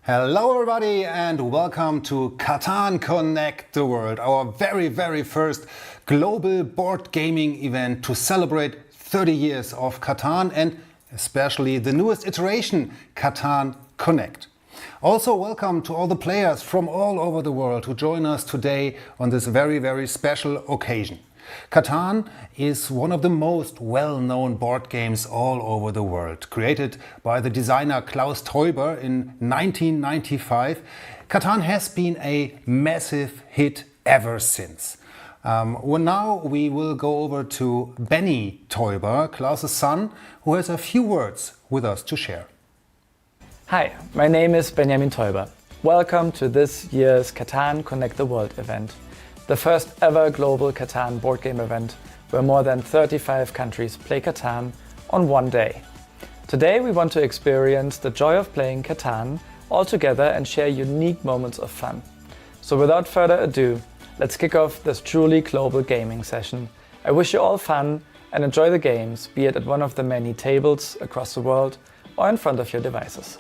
Hello everybody and welcome to Catan Connect the World, our very first global board gaming event to celebrate 30 years of Catan and especially the newest iteration, Catan Connect. Also welcome to all the players from all over the world who join us today on this very special occasion. Catan is one of the most well-known board games all over the world. Created by the designer Klaus Teuber in 1995, Catan has been a massive hit ever since. Now we will go over to Benny Teuber, Klaus's son, who has a few words with us to share. Hi, my name is Benjamin Teuber. Welcome to this year's Catan Connect the World event. The first ever global Catan board game event where more than 35 countries play Catan on one day. Today we want to experience the joy of playing Catan all together and share unique moments of fun. So without further ado, let's kick off this truly global gaming session. I wish you all fun and enjoy the games, be it at one of the many tables across the world or in front of your devices.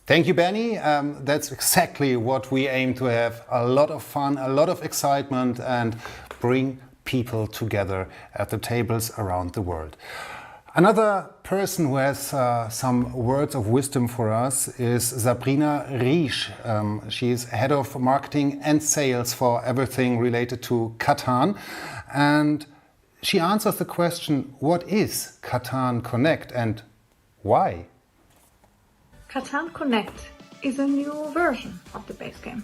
Thank you, Benny. That's exactly what we aim to have. A lot of fun, a lot of excitement and bring people together at the tables around the world. Another person who has some words of wisdom for us is Sabrina Riesch. She is head of marketing and sales for everything related to Catan. And she answers the question, what is Catan Connect and why? Catan Connect is a new version of the base game.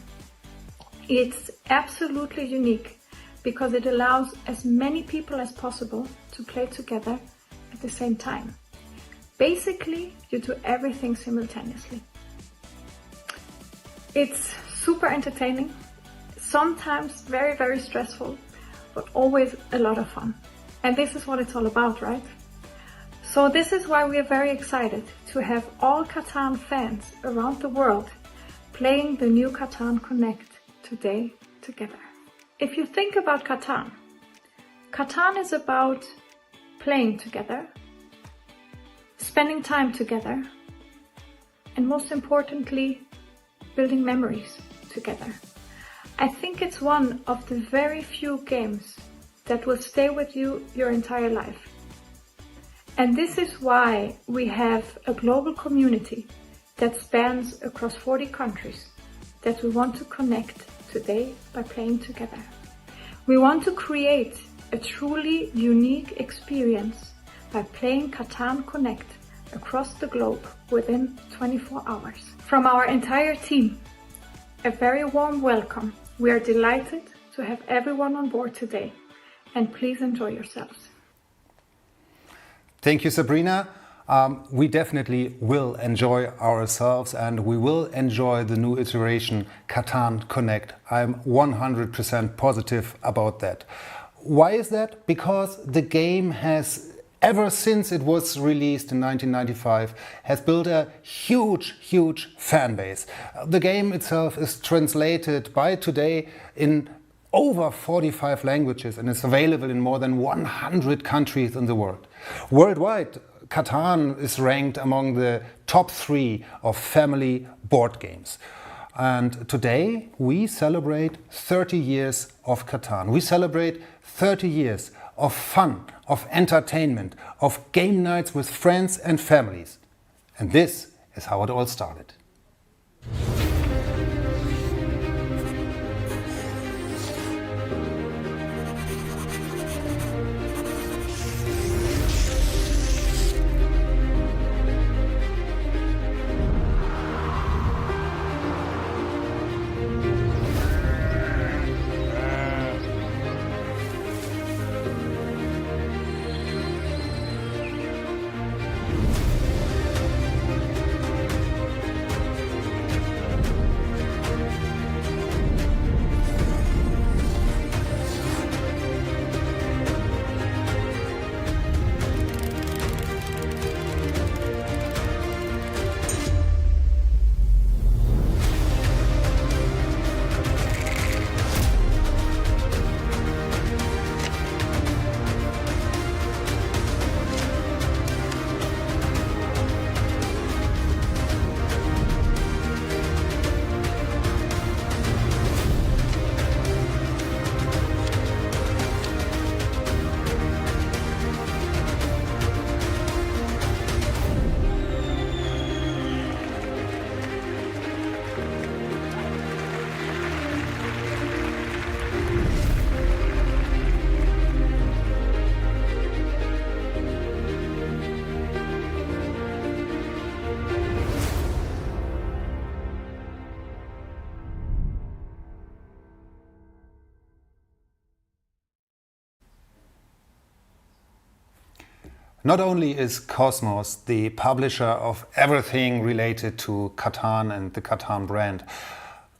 It's absolutely unique because it allows as many people as possible to play together at the same time. Basically, you do everything simultaneously. It's super entertaining, sometimes very stressful, but always a lot of fun. And this is what it's all about, right? So this is why we are very excited to have all Catan fans around the world playing the new Catan Connect today together. If you think about Catan, Catan is about playing together, spending time together, and most importantly, building memories together. I think it's one of the very few games that will stay with you your entire life. And this is why we have a global community that spans across 40 countries that we want to connect today by playing together. We want to create a truly unique experience by playing Catan Connect across the globe within 24 hours. From our entire team, a very warm welcome. We are delighted to have everyone on board today, and please enjoy yourselves. Thank you, Sabrina. We definitely will enjoy ourselves and we will enjoy the new iteration Catan Connect. I'm 100% positive about that. Why is that? Because the game has, ever since it was released in 1995, has built a huge fan base. The game itself is translated by today in over 45 languages and is available in more than 100 countries in the world. Worldwide, Catan is ranked among the top 3 of family board games. And today we celebrate 30 years of Catan. We celebrate 30 years of fun, of entertainment, of game nights with friends and families. And this is how it all started. Not only is Cosmos the publisher of everything related to Catan and the Catan brand,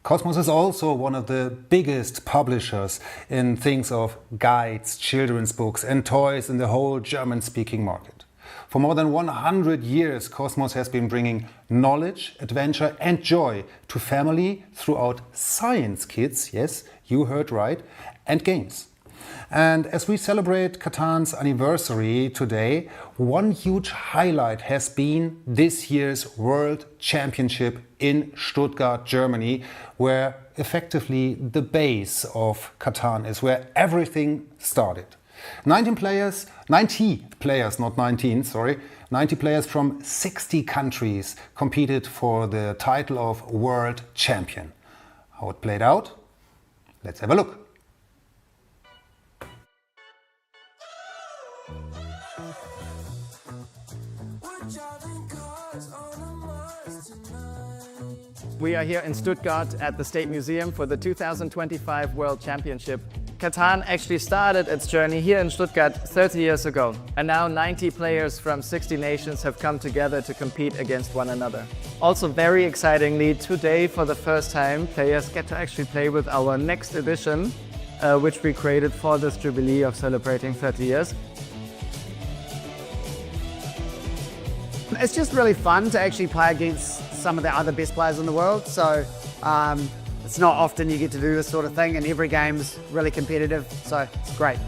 Cosmos is also one of the biggest publishers in things of guides, children's books and toys in the whole German-speaking market. For more than 100 years, Cosmos has been bringing knowledge, adventure and joy to family throughout science kits, yes, you heard right, and games. And as we celebrate Catan's anniversary today, one huge highlight has been this year's World Championship in Stuttgart, Germany, where effectively the base of Catan is, where everything started. 90 players, not 19, sorry, 90 players from 60 countries competed for the title of World Champion. How it played out? Let's have a look. We are here in Stuttgart at the State Museum for the 2025 World Championship. Catan actually started its journey here in Stuttgart 30 years ago, and now 90 players from 60 nations have come together to compete against one another. Also very excitingly, today for the first time, players get to actually play with our next edition, which we created for this jubilee of celebrating 30 years. It's just really fun to actually play against some of the other best players in the world. So it's not often you get to do this sort of thing, and every game's really competitive, so it's great.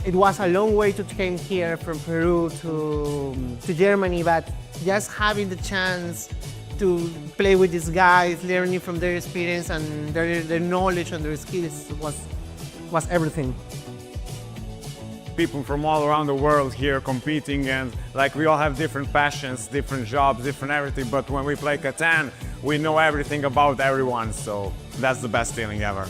It was a long way to came here from Peru to Germany, but just having the chance to play with these guys, learning from their experience and their knowledge and their skills was everything. People from all around the world here competing, and like we all have different passions, different jobs, different everything, but when we play Catan, we know everything about everyone, so that's the best feeling ever.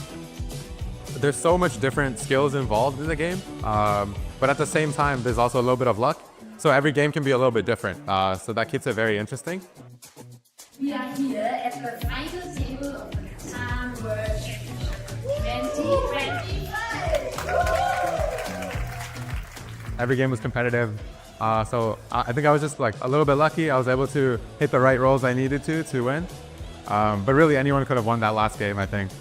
There's so much different skills involved in the game, but at the same time, there's also a little bit of luck. So every game can be a little bit different, so that keeps it very interesting. We are here at the final table of the Catan World Championship 2025. Every game was competitive, so I think I was just like a little bit lucky. I was able to hit the right rolls I needed to win, but really anyone could have won that last game, I think.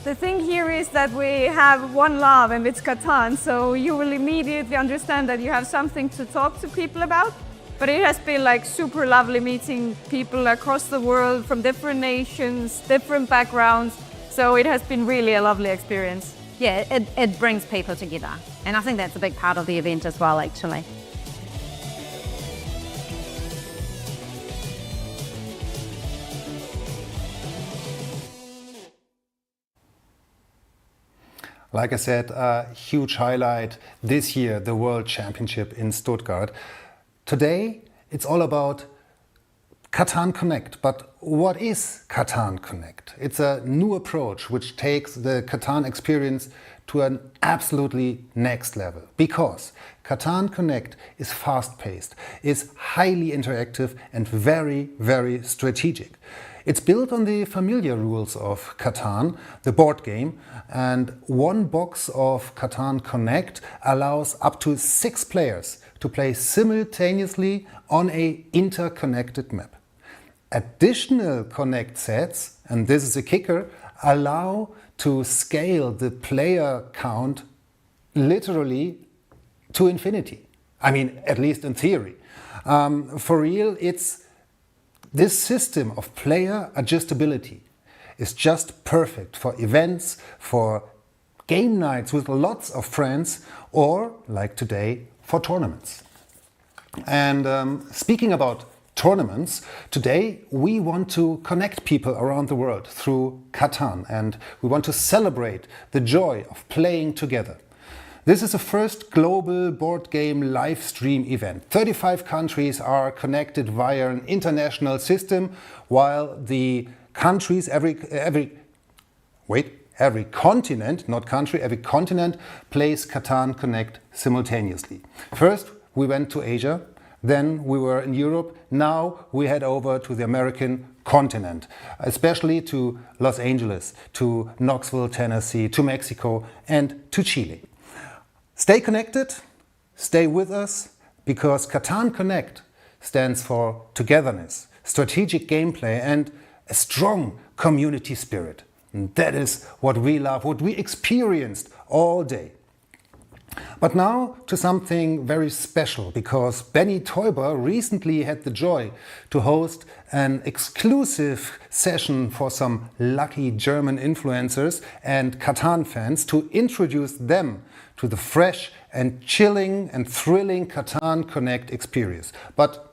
The thing here is that we have one love, and it's Catan, so you will immediately understand that you have something to talk to people about. But it has been like super lovely meeting people across the world from different nations, different backgrounds, so it has been really a lovely experience. Yeah, it brings people together, and I think that's a big part of the event as well, actually. Like I said, a huge highlight this year, the World Championship in Stuttgart. Today, it's all about Catan Connect. But what is Catan Connect? It's a new approach which takes the Catan experience to an absolutely next level. Because Catan Connect is fast-paced, is highly interactive and very, very strategic. It's built on the familiar rules of Catan, the board game, and one box of Catan Connect allows up to 6 players to play simultaneously on an interconnected map. Additional Connect sets, and this is a kicker, allow to scale the player count literally to infinity. I mean, at least in theory. For real, this system of player adjustability is just perfect for events, for game nights with lots of friends, or, like today, for tournaments. And speaking about tournaments, today we want to connect people around the world through Catan, and we want to celebrate the joy of playing together. This is the first global board game live stream event. 35 countries are connected via an international system, while the countries, every continent, not country, every continent plays Catan Connect simultaneously. First, we went to Asia, then we were in Europe. Now we head over to the American continent, especially to Los Angeles, to Knoxville, Tennessee, to Mexico and to Chile. Stay connected, stay with us, because Catan Connect stands for togetherness, strategic gameplay and a strong community spirit. And that is what we love, what we experienced all day. But now to something very special, because Benny Teuber recently had the joy to host an exclusive session for some lucky German influencers and Catan fans to introduce them to the fresh and chilling and thrilling Catan Connect experience. But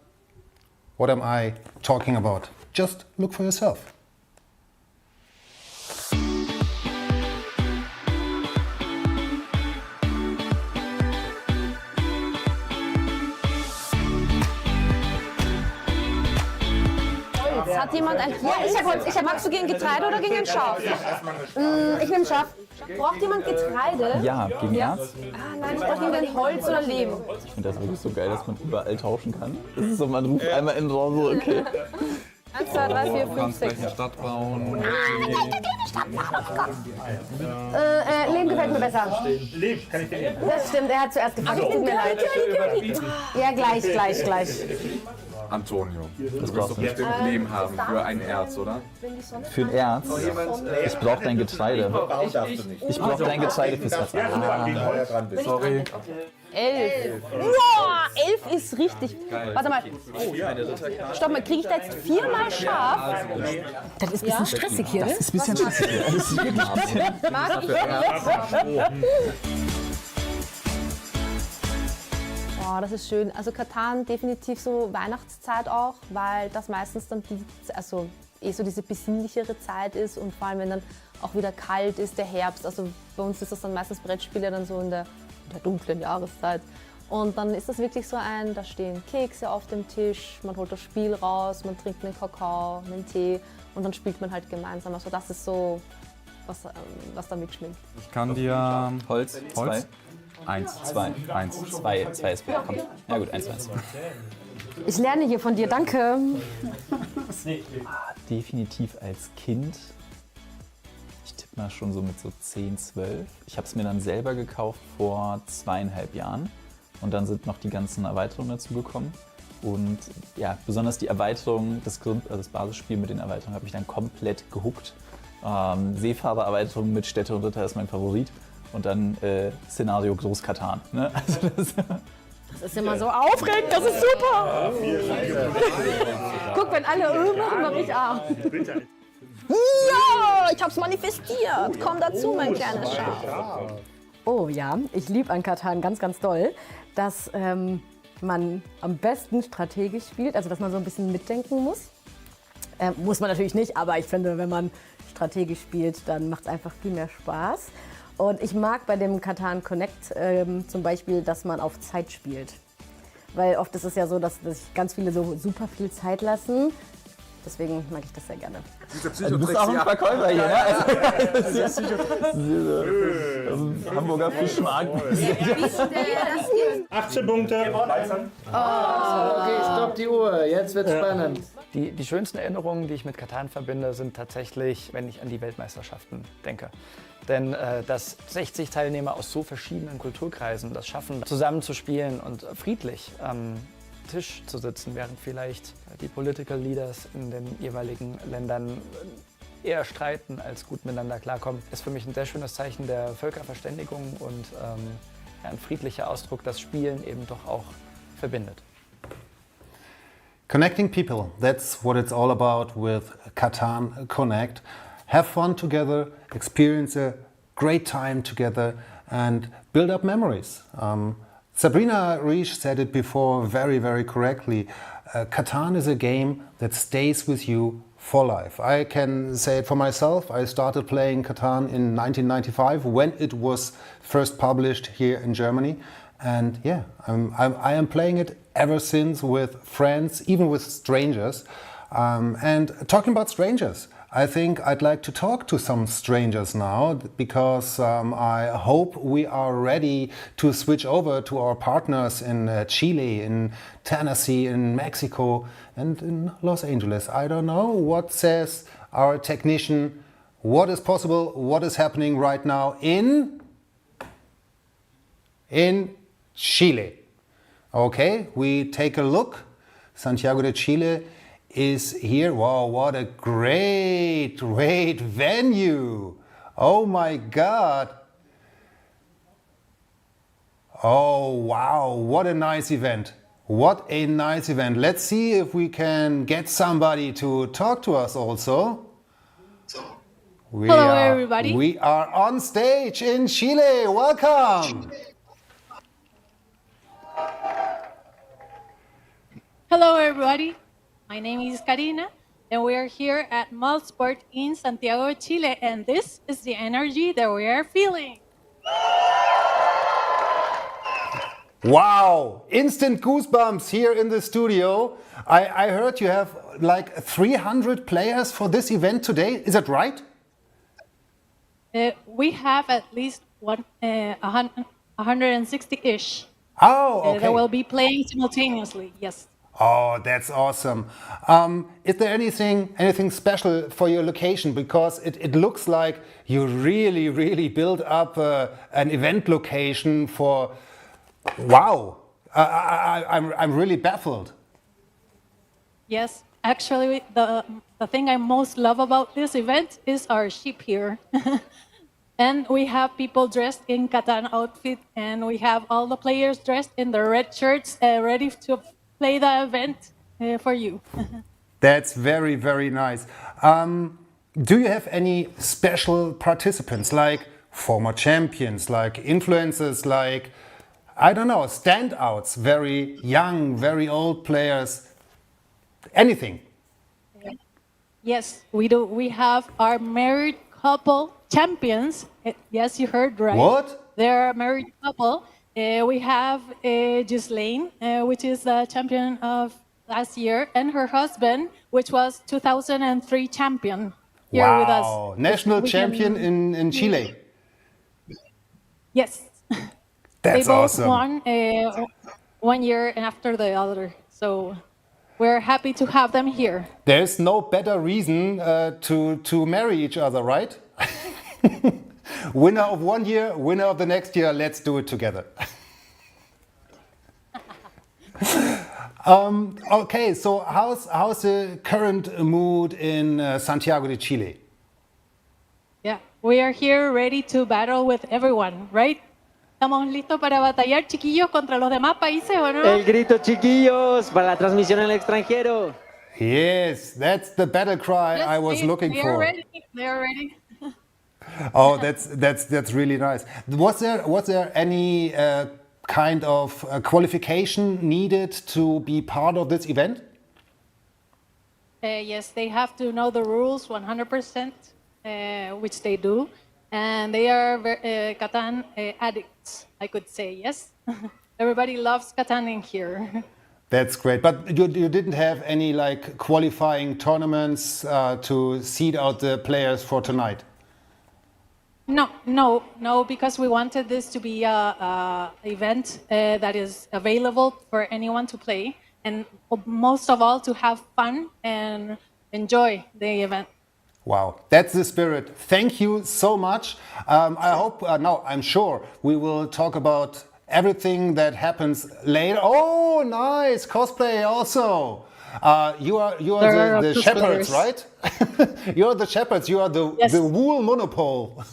what am I talking about? Just look for yourself. Hat jemand ein... Ja, ich hab Holz. Magst du gegen Getreide oder gegen ein Schaf? Ich nehme Schaf. Braucht jemand Getreide? Ja, gegen Erz. Ah nein, ich brauche gegen den Holz oder Lehm. Ich finde das wirklich so geil, dass man überall tauschen kann. Das ist so, man ruft einmal in den Raum so, okay. 1, 2, 3, 4, 5, 6. Du kannst gleich eine Stadt bauen. Lehm gefällt mir besser. Lehm, kann ich dir nehmen? Das stimmt, er hat zuerst gefragt. Tut mir leid. Ja, gleich. Antonio, du wirst doch bestimmt Lehm haben für ein Erz, oder? Für ein Erz? Ich brauche dein Getreide. Ich brauche dein Getreide fürs Erz. Sorry. 11. Boah, 11 ist richtig. Warte mal. Stopp mal, kriege ich da jetzt 4-mal Schaf? Das ist ein bisschen stressig hier, ne? Das ist ein bisschen stressig hier. Das ist wirklich ein bisschen. Mag ich jetzt? Oh, das ist schön. Also Catan definitiv so Weihnachtszeit auch, weil das meistens dann so diese besinnlichere Zeit ist und vor allem wenn dann auch wieder kalt ist, der Herbst. Also bei uns ist das dann meistens Brettspiele dann so in der dunklen Jahreszeit. Und dann ist das wirklich so da stehen Kekse auf dem Tisch, man holt das Spiel raus, man trinkt einen Kakao, einen Tee und dann spielt man halt gemeinsam. Also das ist so, was da mitschwingt. Ich kann dir Holz. 1, 2. 2 ist gut. Komm. Ja gut, 1, 2. Ich lerne hier von dir, danke. Definitiv als Kind. Ich tippe mal schon so mit so 10, 12. Ich habe es mir dann selber gekauft vor 2,5 Jahren. Und dann sind noch die ganzen Erweiterungen dazu gekommen. Und ja, besonders die Erweiterung, das Basisspiel mit den Erweiterungen habe ich dann komplett gehuckt. Seefahrer-Erweiterung mit Städte und Ritter ist mein Favorit. Und dann Szenario Groß-Katan. Ne? Also das ist immer so aufregend, das ist super! Guck, wenn alle machen, mach ich A. Ja, ich hab's manifestiert. Komm dazu, mein kleines Schaf. Oh ja, ich liebe an Catan ganz, ganz doll, dass man am besten strategisch spielt, also dass man so ein bisschen mitdenken muss. Muss man natürlich nicht, aber ich finde, wenn man strategisch spielt, dann macht es einfach viel mehr Spaß. Und ich mag bei dem Catan Connect zum Beispiel, dass man auf Zeit spielt. Weil oft ist es ja so, dass sich ganz viele so super viel Zeit lassen. Deswegen mag ich das sehr gerne. Du bist auch ein Verkäufer hier, ne? Das ist ein Hamburger Fischmarkt. 18 Punkte. Okay, stopp die Uhr, jetzt wird's spannend. Die schönsten Erinnerungen, die ich mit Catan verbinde, sind tatsächlich, wenn ich an die Weltmeisterschaften denke. Denn dass 60 Teilnehmer aus so verschiedenen Kulturkreisen das schaffen, zusammenzuspielen und friedlich am Tisch zu sitzen, während vielleicht die Political Leaders in den jeweiligen Ländern eher streiten als gut miteinander klarkommen, ist für mich ein sehr schönes Zeichen der Völkerverständigung und ein friedlicher Ausdruck, das Spielen eben doch auch verbindet. Connecting people, that's what it's all about with Catan Connect. Have fun together, experience a great time together and build up memories. Sabrina Riesch said it before very, very correctly. Catan is a game that stays with you for life. I can say it for myself. I started playing Catan in 1995 when it was first published here in Germany. And yeah, I am playing it ever since with friends, even with strangers. And talking about strangers, I think I'd like to talk to some strangers now because I hope we are ready to switch over to our partners in Chile, in Tennessee, in Mexico and in Los Angeles. I don't know what says our technician, what is possible, what is happening right now in Chile. Okay, we take a look. Santiago de Chile is here. Wow, what a great venue. Oh my God. Oh wow, what a nice event. What a nice event. Let's see if we can get somebody to talk to us also. Hello everybody. We are on stage in Chile. Welcome. Hello everybody. My name is Karina and we are here at Multisport in Santiago, Chile, and this is the energy that we are feeling. Wow, instant goosebumps here in the studio. I heard you have like 300 players for this event today. Is that right? We have at least 160-ish. Oh, okay. That will be playing simultaneously, yes. Oh, that's awesome. Is there anything special for your location? Because it looks like you really built up an event location for... Wow, I'm really baffled. Yes, actually the thing I most love about this event is our ship here. And we have people dressed in Catan outfit and we have all the players dressed in the red shirts ready to play the event for you. That's very nice. Do you have any special participants, like former champions, like influencers, like, I don't know, standouts, very young, very old players, anything? Yes, we do. We have our married couple champions. Yes, you heard right. What? They're a married couple. We have Ghislaine, which is the champion of last year, and her husband, which was 2003 champion here with us. Wow, national champion in Chile. Yes. That's they both awesome. won 1 year after the other. So we're happy to have them here. There's no better reason to marry each other, right? Winner of 1 year, winner of the next year, let's do it together. Okay, so how's the current mood in Santiago de Chile? Yeah, we are here ready to battle with everyone, right? ¿Estamos listos para batallar, chiquillos, contra los demás países o no? El grito, chiquillos, para la transmisión en el extranjero. Yes, that's the battle cry I was looking for. They are ready. Oh, that's really nice. Was there any kind of qualification needed to be part of this event? Yes, they have to know the rules 100%, which they do. And they are Catan addicts, I could say, yes. Everybody loves Catan in here. That's great. But you didn't have any like qualifying tournaments to seed out the players for tonight? No, because we wanted this to be a event that is available for anyone to play, and most of all to have fun and enjoy the event. Wow, that's the spirit. Thank you so much. I hope, no, I'm sure we will talk about everything that happens later. Oh, nice cosplay also. You are the shepherds, right? You are the shepherds. You are the wool monopole.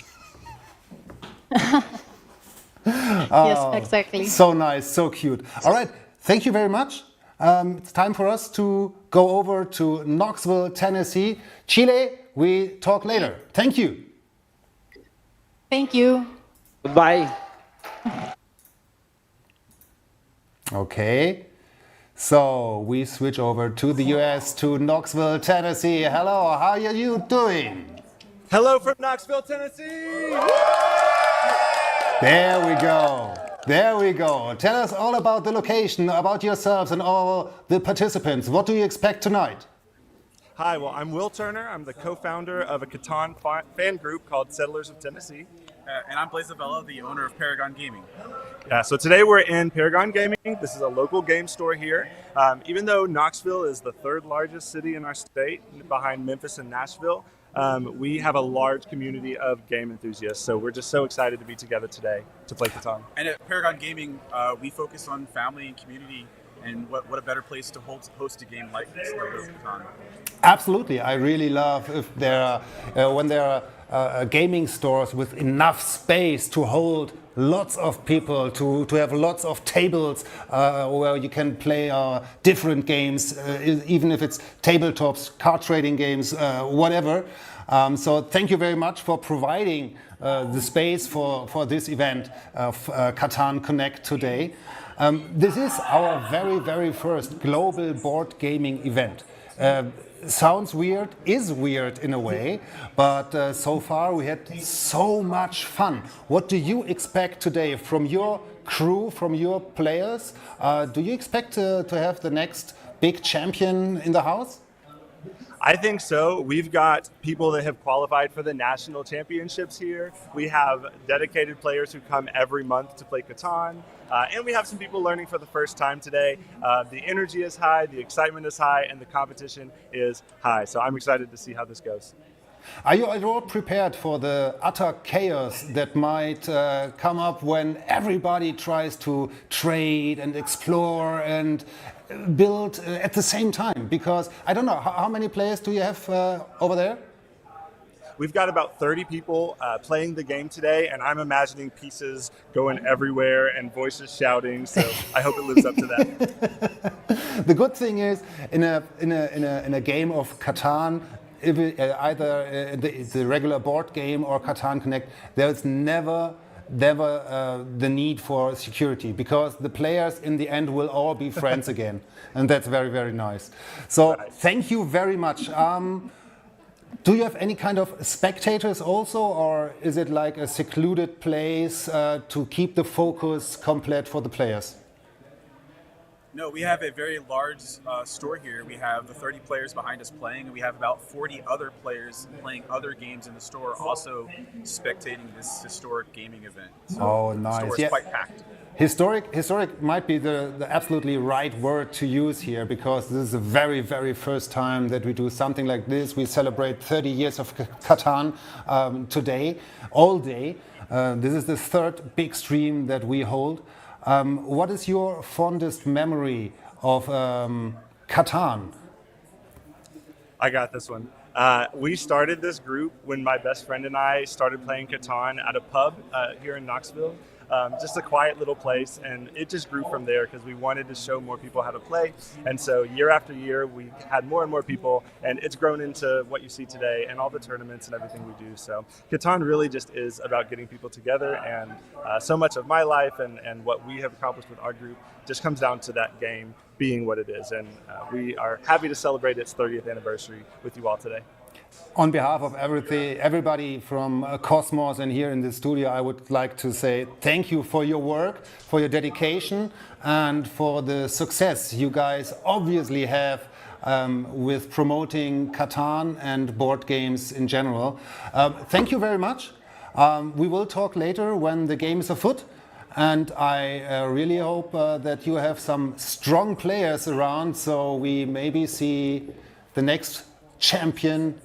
Yes, exactly. So nice, so cute. All right, thank you very much. It's time for us to go over to Knoxville, Tennessee. Chile, we talk later. Thank you. Thank you. Bye. Okay, so we switch over to the US, to Knoxville, Tennessee. Hello, how are you doing? Hello from Knoxville, Tennessee. There we go. There we go. Tell us all about the location, about yourselves and all the participants. What do you expect tonight? Hi, well, I'm Will Turner. I'm the co-founder of a Catan fan group called Settlers of Tennessee. And I'm Blaise Avella, the owner of Paragon Gaming. Yeah, so today we're in Paragon Gaming. This is a local game store here. Even though Knoxville is the third largest city in our state, behind Memphis and Nashville, we have a large community of game enthusiasts. So we're just so excited to be together today to play Catan. And at Paragon Gaming, we focus on family and community, and what a better place to host a game like this, like Catan. Absolutely, I really love if there are, when there are gaming stores with enough space to hold lots of people, to have lots of tables where you can play different games, even if it's tabletops, card trading games, whatever. So thank you very much for providing the space for this event of Catan Connect today. This is our very first global board gaming event. Sounds weird, is weird in a way, but so far we had so much fun. What do you expect today from your crew, from your players? Do you expect to have the next big champion in the house? I think so. We've got people that have qualified for the national championships here. We have dedicated players who come every month to play Catan. And we have some people learning for the first time today. The energy is high, the excitement is high, and the competition is high. So I'm excited to see how this goes. Are you at all prepared for the utter chaos that might come up when everybody tries to trade and explore and build at the same time? Because I don't know, how many players do you have over there? We've got about 30 people playing the game today, and I'm imagining pieces going everywhere and voices shouting, so I hope it lives up to that. The good thing is, in a game of Catan, either the regular board game or Catan Connect, there's never the need for security, because the players in the end will all be friends again, and that's very nice. So thank you very much. Do you have any kind of spectators also, or is it like a secluded place to keep the focus complete for the players? No, we have a very large store here. We have the 30 players behind us playing, and we have about 40 other players playing other games in the store, also spectating this historic gaming event. So oh, nice. The store is quite packed. Historic might be the absolutely right word to use here, because this is the very first time that we do something like this. We celebrate 30 years of Catan today, all day. This is the third big stream that we hold. What is your fondest memory of Catan? I got this one. We started this group when my best friend and I started playing Catan at a pub here in Knoxville. Just a quiet little place, and it just grew from there because we wanted to show more people how to play. And so year after year, we had more and more people, and it's grown into what you see today and all the tournaments and everything we do. So Catan really just is about getting people together, and so much of my life and what we have accomplished with our group just comes down to that game being what it is. And we are happy to celebrate its 30th anniversary with you all today. On behalf of everybody from Cosmos and here in the studio, I would like to say thank you for your work, for your dedication, and for the success you guys obviously have with promoting Catan and board games in general. Thank you very much. We will talk later when the game is afoot, and I really hope that you have some strong players around, so we maybe see the next champion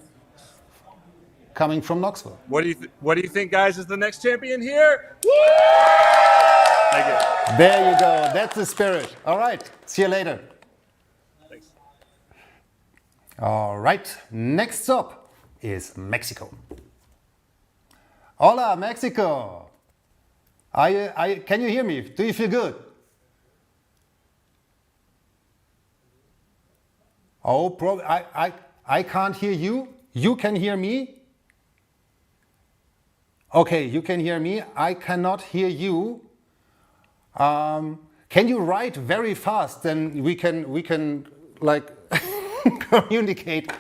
coming from Knoxville. What do you think, guys, is the next champion here? Thank you. There you go. That's the spirit. All right. See you later. Thanks. All right. Next up is Mexico. Hola, Mexico. Can you hear me? Do you feel good? Oh, I can't hear you. You can hear me? Okay, you can hear me. I cannot hear you. Can you write very fast? Then we can like communicate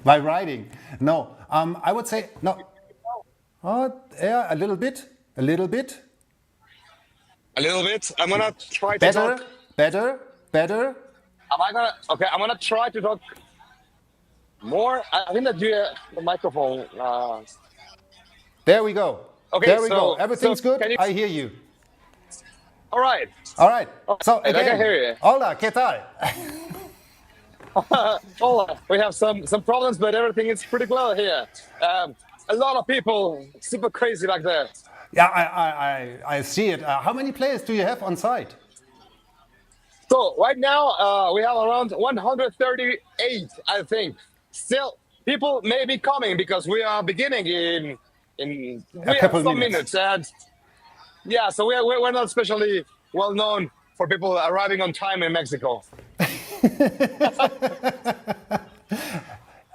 by writing. No, I would say no. Yeah, a little bit. A little bit. I'm gonna try to talk. Better. I'm gonna try to talk. More? I think that the microphone. There we go. Okay, There we go. so Everything's good. can you? I hear you. All right. All right. So I can again, hear you. hola, ¿qué tal? Hola. We have some problems, but everything is pretty well here. A lot of people, super crazy back there. Yeah, I see it. How many players do you have on site? So right now we have around 138, I think. Still, people may be coming because we are beginning in we have couple some minutes. minutes, and yeah, so we're not especially well known for people arriving on time in Mexico.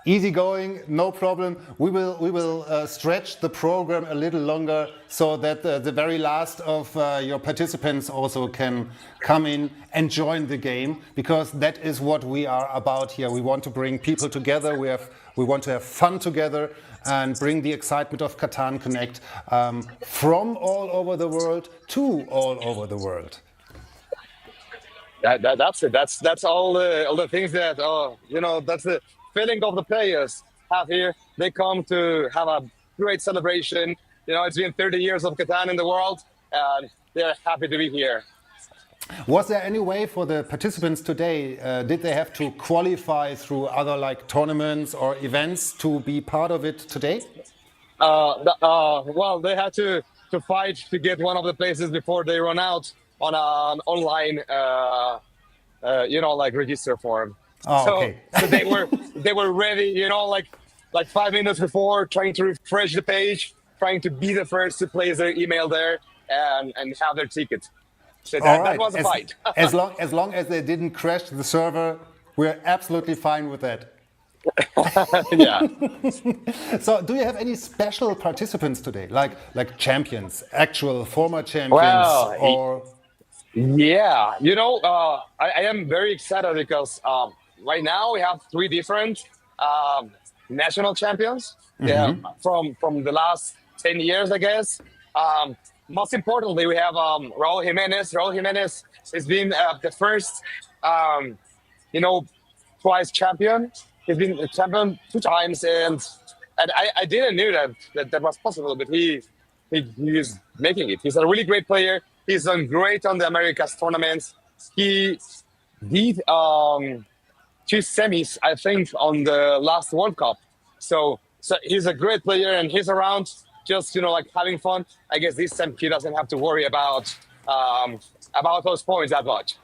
Easy going, no problem. We will stretch the program a little longer so that the very last of your participants also can come in and join the game, because that is what we are about here. We want to bring people together. We want to have fun together and bring the excitement of Catan Connect from all over the world to all over the world. That's it. That's all the things that that's the feeling of the players have here. They come to have a great celebration. It's been 30 years of Catan in the world, and they're happy to be here. Was there any way for the participants today? Did they have to qualify through other tournaments or events to be part of it today? Well, they had to fight to get one of the places before they run out on an online, register form. Oh, okay. So they were ready, like 5 minutes before, trying to refresh the page, trying to be the first to place their email there and have their ticket. So that was a fight. as long as they didn't crash the server, we're absolutely fine with that. Yeah. So, do you have any special participants today, like champions, actual former champions, or? Yeah, I am very excited because right now we have 3 different national champions from the last 10 years, I guess. Most importantly, we have Raul Jimenez. Raul Jimenez has been the first, twice champion. He's been a champion 2 times, and I didn't know that was possible, but he is making it. He's a really great player. He's done great on the Americas tournaments. He did 2 semis, I think, on the last World Cup. So he's a great player, and he's around just having fun. I guess this time he doesn't have to worry about those points that much.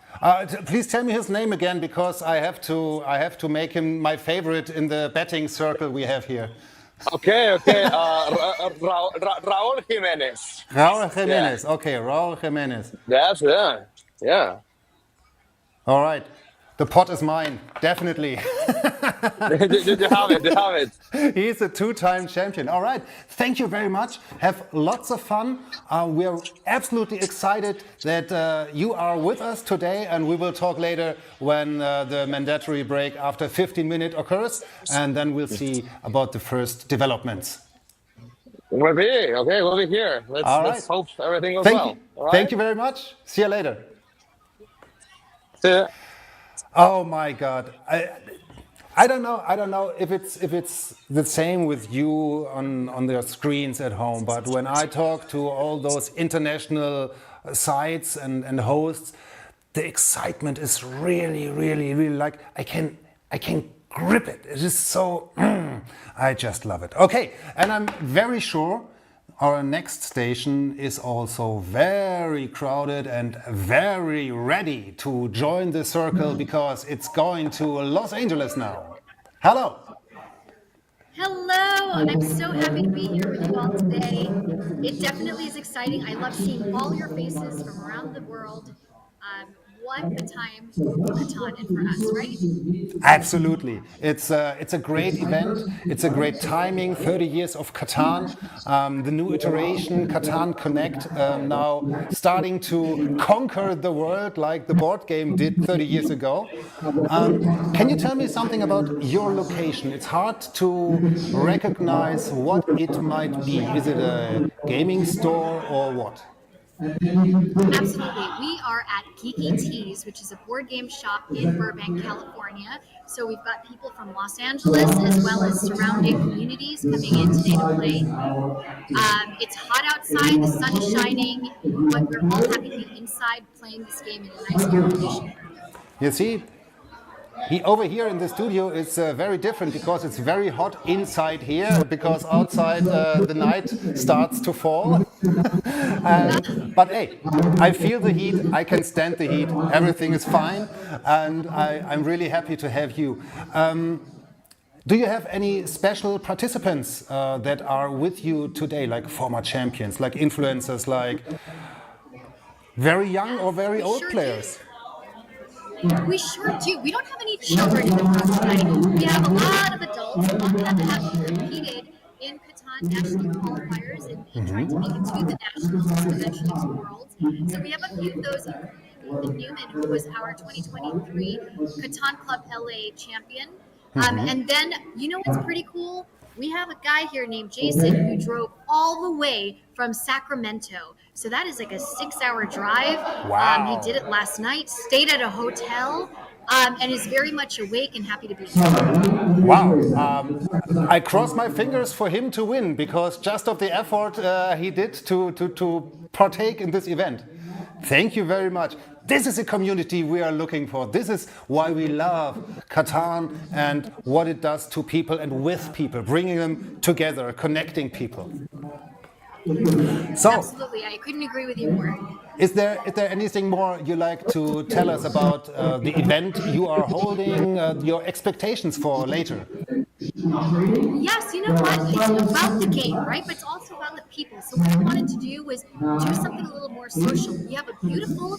Please tell me his name again, because I have to make him my favorite in the betting circle we have here. Okay. Raul Jimenez. Raul Jimenez. Yeah. Okay, Raul Jimenez. That's yeah. All right. The pot is mine, definitely. You have it. He's a 2-time champion. All right. Thank you very much. Have lots of fun. We are absolutely excited that you are with us today, and we will talk later when the mandatory break after 15 minutes occurs, and then we'll see about the first developments. We'll be here. Let's hope everything goes well. All right? Thank you very much. See you later. See ya. Oh my God! I don't know if it's the same with you on the screens at home. But when I talk to all those international sites and hosts, the excitement is really like I can grip it. It is so. I just love it. Okay, and I'm very sure our next station is also very crowded and very ready to join the circle, because it's going to Los Angeles now. Hello. Hello, I'm so happy to be here with you all today. It definitely is exciting. I love seeing all your faces from around the world. What a time for Catan and for us, right? Absolutely. It's a great event. It's a great timing. 30 years of Catan. The new iteration, Catan Connect, now starting to conquer the world like the board game did 30 years ago. Can you tell me something about your location? It's hard to recognize what it might be. Is it a gaming store or what? Absolutely. We are at Geeky Teas, which is a board game shop in Burbank, California. So we've got people from Los Angeles as well as surrounding communities coming in today to play. It's hot outside, the sun is shining, but we're all happy to be inside playing this game in a nice air conditioning room. You see, over here in the studio it's very different because it's very hot inside here because outside the night starts to fall. But hey, I feel the heat, I can stand the heat, everything is fine, and I'm really happy to have you. Do you have any special participants that are with you today, like former champions, like influencers, like very young or very old players? We sure do. We don't have any children in the crowd tonight. We have a lot of adults, a lot of them have competed in Catan national qualifiers and tried to make it to the nationals and eventually to Worlds. So we have a few of those, including Newman, who was our 2023 Catan Club LA champion. And then, you know what's pretty cool? We have a guy here named Jason who drove all the way from Sacramento. So that is like a 6-hour drive. Wow. He did it last night, stayed at a hotel, and is very much awake and happy to be here. Wow. I cross my fingers for him to win because just of the effort he did to partake in this event. Thank you very much. This is a community we are looking for. This is why we love Catan and what it does to people and with people, bringing them together, connecting people. So, absolutely, I couldn't agree with you more. Is there anything more you like to tell us about the event you are holding, your expectations for later? Yes, you know what? It's about the game, right? But it's also about the people. So what I wanted to do was do something a little more social. We have a beautiful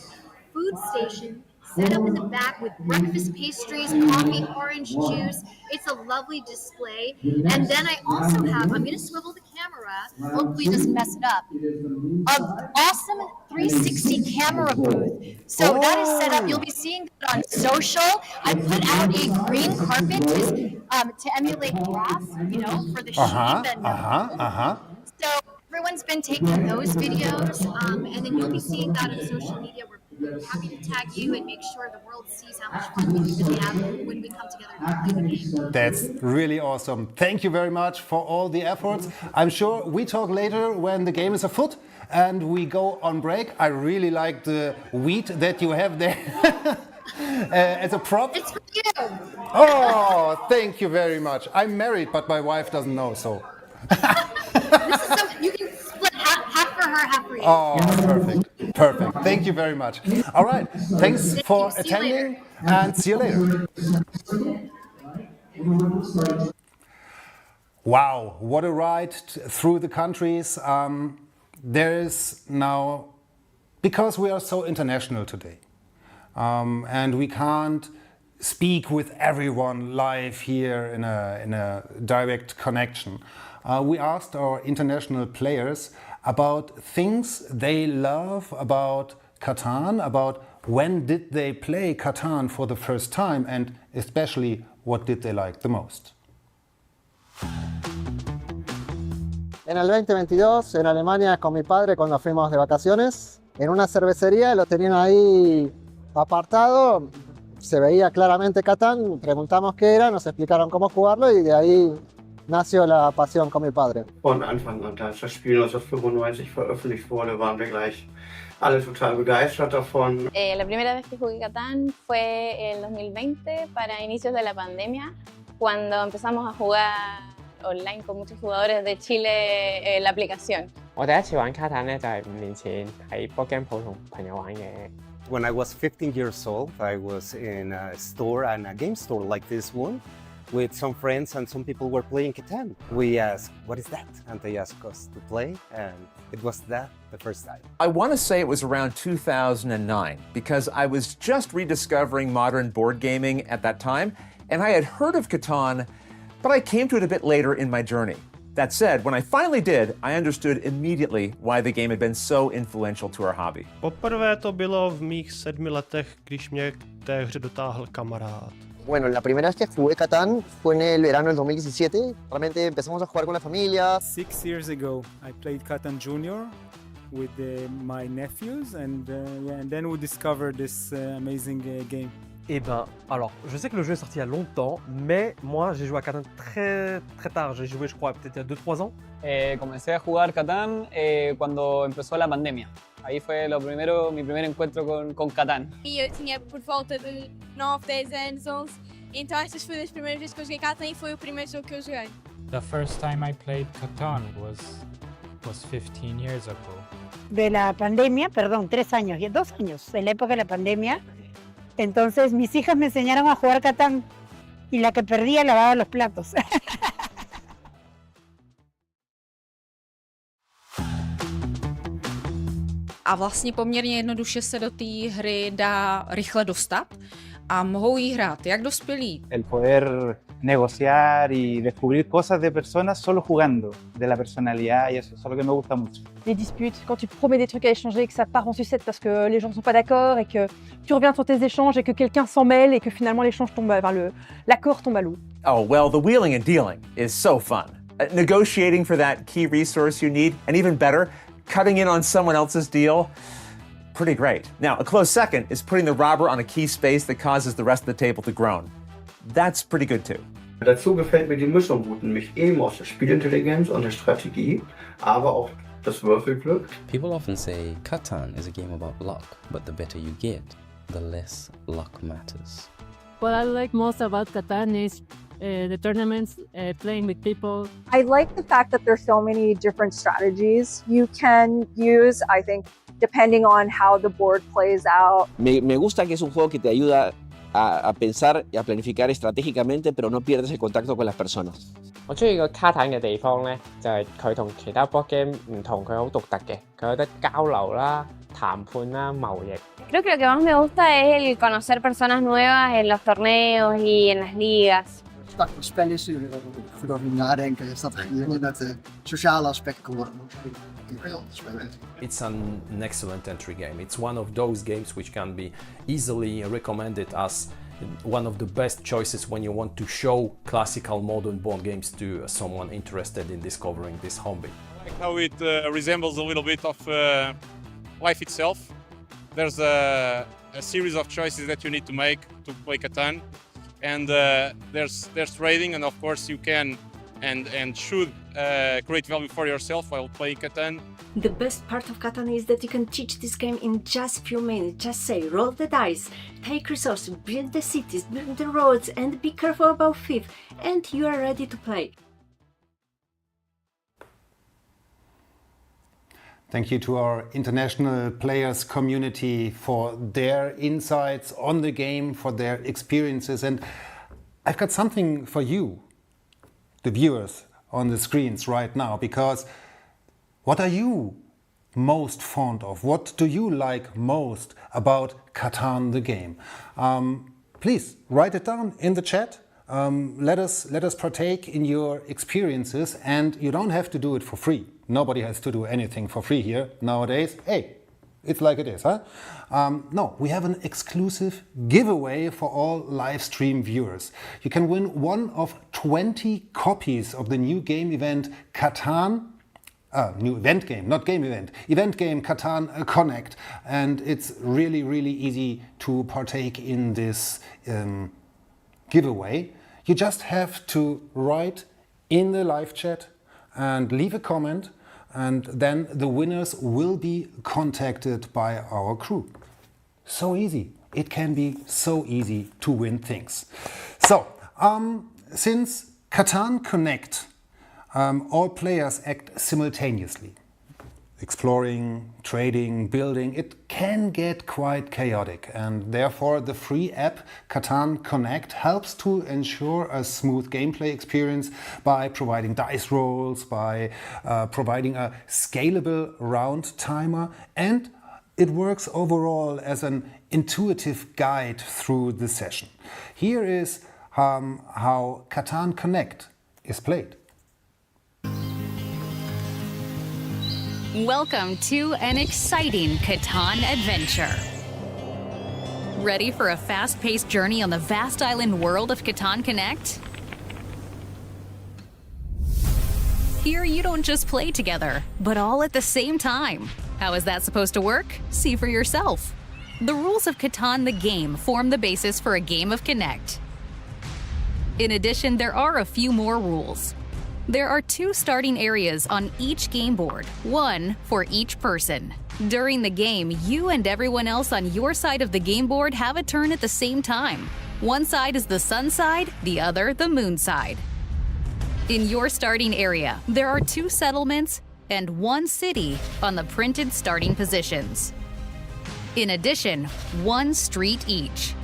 food station set up in the back with breakfast pastries, coffee, orange juice. It's a lovely display. And then I also have, I'm going to swivel the camera, hopefully it doesn't mess it up, an awesome 360 camera booth. So that is set up, you'll be seeing that on social. I put out a green carpet to emulate grass, you know, for the sheep and So everyone's been taking those videos, and then you'll be seeing that on social media. We're happy to tag you and make sure the world sees how much fun we really have when we come together to play the game. That's really awesome. Thank you very much for all the efforts. I'm sure we talk later when the game is afoot and we go on break. I really like the wheat that you have there as a prop. It's for you. Oh, thank you very much. I'm married, but my wife doesn't know, so. This is something you can split half for her, half for you. Oh, perfect. Perfect. Thank you very much. All right. Thanks for attending and see you later. Wow, what a ride through the countries. There is now, because we are so international today, and we can't speak with everyone live here in a direct connection. We asked our international players about things they love about Catan, about when did they play Catan for the first time, and especially what did they like the most. En el 2022 en Alemania con mi padre cuando fuimos de vacaciones, en una cervecería lo tenían ahí apartado, se veía claramente Catan, preguntamos qué era, nos explicaron cómo jugarlo y de ahí nació la pasión con mi padre. Von Anfang an, als das Spiel 1995 veröffentlicht wurde, waren wir gleich alle total begeistert davon. La primera vez que jugué Catan fue en 2020, para inicios de la pandemia, cuando empezamos a jugar online con muchos jugadores de Chile en la aplicación. 我第一次玩卡坦呢，就係5年前喺 board game 鋪同朋友玩嘅。When I was 15 years old, I was in a store and a game store like this one, with some friends and some people were playing Catan. We asked, what is that? And they asked us to play, and it was that the first time. I want to say it was around 2009, because I was just rediscovering modern board gaming at that time, and I had heard of Catan, but I came to it a bit later in my journey. That said, when I finally did, I understood immediately why the game had been so influential to our hobby. Poprvé to bylo v mých 7 letech, když mě k té hře dotáhl kamarád. Bueno, la primera vez que jugué Catan fue en el verano del 2017. Realmente empezamos a jugar con la familia. 6 years ago, I played Catan Junior with my nephews, and then we discovered this amazing game. Eh ben, alors, je sais que le jeu est sorti il y a longtemps, mais moi j'ai joué à Catan très tard. J'ai joué, je crois, peut-être il y a 2-3 ans. Comencé a jugar Catán cuando empezó la pandemia. Ahí fue mi primer encuentro con Catán. Eu tinha por volta de 9, 10 anos, 11, então estas foram as primeiras vezes que eu joguei Catán e foi o primeiro jogo que eu joguei. The first time I played Catan was 15 years ago. De la pandemia, perdón, 2 años, en la época de la pandemia. Entonces mis hijas me enseñaron a jugar Catán y la que perdía lavaba los platos. A vlastně poměrně jednoduše se do té hry dá rychle dostat a mohou jí hrát jak dospělí. El poder negociar y descubrir cosas de personas solo jugando, de la personalidad, y eso es algo que me gusta mucho. Les disputes, quand tu promets des trucs à échanger et que ça part en sucette parce que les gens ne sont pas d'accord et que tu reviens sur tes échanges et que quelqu'un s'en mêle et que finalement l'échange tombe, l'accord tombe à l'eau. Oh, well, the wheeling and dealing is so fun. Negotiating for that key resource you need, and even better, cutting in on someone else's deal, pretty great. Now, a close second is putting the robber on a key space that causes the rest of the table to groan. That's pretty good too. Dazu gefällt mir die Mischung gut, nämlich eben aus der Spielintelligenz und der Strategie, aber auch das Würfelglück. People often say Catan is a game about luck, but the better you get, the less luck matters. What I like most about Catan is the tournaments, playing with people. I like the fact that there's so many different strategies you can use, I think, depending on how the board plays out. Me gusta que es un juego que te ayuda a pensar y a planificar estratégicamente, pero no pierdes el contacto con las personas. 我中意個卡坦嘅地方咧，就係佢同其他 board game 唔同，佢好獨特嘅，佢有得交流啦、談判啦、貿易。Creo que lo que más me gusta es el conocer personas nuevas en los torneos y en las ligas. Spel is voordat we nadenken, is dat het sociale aspect geworden. It's an excellent entry game. It's one of those games which can be easily recommended as one of the best choices when you want to show classical modern board games to someone interested in discovering this hobby. I like how it resembles a little bit of life itself. There's a series of choices that you need to make to play Catan. And there's trading, and of course you can and should create value for yourself while playing Catan. The best part of Catan is that you can teach this game in just a few minutes. Just say, roll the dice, take resources, build the cities, build the roads, and be careful about thieves, and you are ready to play. Thank you to our international players community for their insights on the game, for their experiences. And I've got something for you, the viewers on the screens right now, because what are you most fond of? What do you like most about Catan the game? Please write it down in the chat. Let us partake in your experiences, and you don't have to do it for free. Nobody has to do anything for free here nowadays. Hey, it's like it is, huh? No, we have an exclusive giveaway for all live stream viewers. You can win one of 20 copies of the new game event Catan, new event game, not game event game Catan Connect. And it's really, really easy to partake in this giveaway. You just have to write in the live chat and leave a comment, and then the winners will be contacted by our crew. So easy. It can be so easy to win things. So, since Catan Connect, all players act simultaneously. Exploring, trading, building, it can get quite chaotic, and therefore the free app Catan Connect helps to ensure a smooth gameplay experience by providing dice rolls, by providing a scalable round timer, and it works overall as an intuitive guide through the session. Here is how Catan Connect is played. Welcome to an exciting Catan adventure. Ready for a fast-paced journey on the vast island world of Catan Connect? Here you don't just play together, but all at the same time. How is that supposed to work? See for yourself. The rules of Catan the game form the basis for a game of Connect. In addition, there are a few more rules. There are 2 starting areas on each game board, 1 for each person. During the game, you and everyone else on your side of the game board have a turn at the same time. One side is the sun side, the other the moon side. In your starting area, there are 2 settlements and 1 city on the printed starting positions. In addition, 1 street each.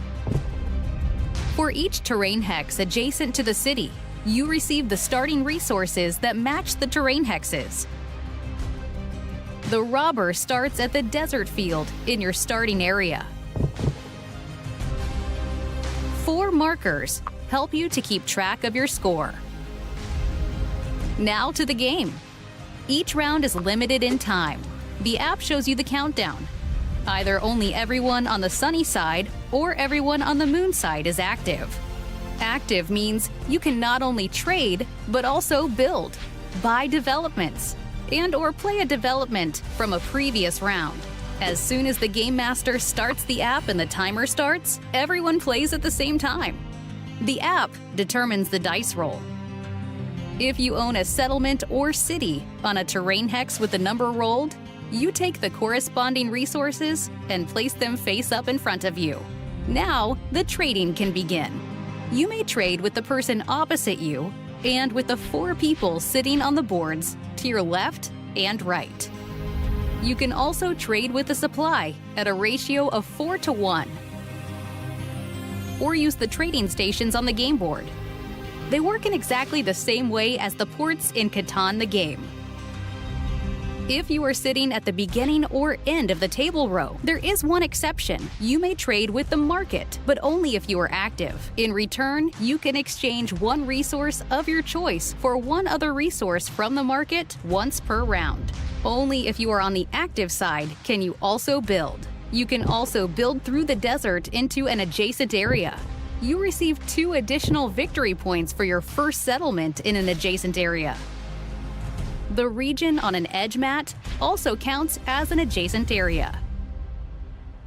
For each terrain hex adjacent to the city, you receive the starting resources that match the terrain hexes. The robber starts at the desert field in your starting area. 4 markers help you to keep track of your score. Now to the game. Each round is limited in time. The app shows you the countdown. Either only everyone on the sunny side or everyone on the moon side is active. Active means you can not only trade, but also build, buy developments, and/or play a development from a previous round. As soon as the Game Master starts the app and the timer starts, everyone plays at the same time. The app determines the dice roll. If you own a settlement or city on a terrain hex with the number rolled, you take the corresponding resources and place them face up in front of you. Now, the trading can begin. You may trade with the person opposite you and with the 4 people sitting on the boards to your left and right. You can also trade with the supply at a ratio of 4 to 1. Or use the trading stations on the game board. They work in exactly the same way as the ports in Catan the game. If you are sitting at the beginning or end of the table row, there is one exception. You may trade with the market, but only if you are active. In return, you can exchange 1 resource of your choice for 1 other resource from the market once per round. Only if you are on the active side can you also build. You can also build through the desert into an adjacent area. You receive 2 additional victory points for your first settlement in an adjacent area. The region on an edge mat also counts as an adjacent area.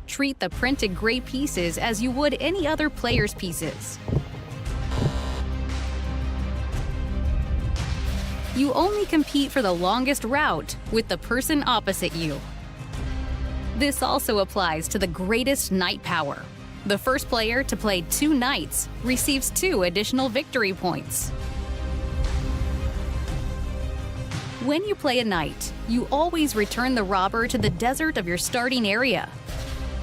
Treat the printed gray pieces as you would any other player's pieces. You only compete for the longest route with the person opposite you. This also applies to the greatest knight power. The first player to play 2 knights receives 2 additional victory points. When you play a knight, you always return the robber to the desert of your starting area.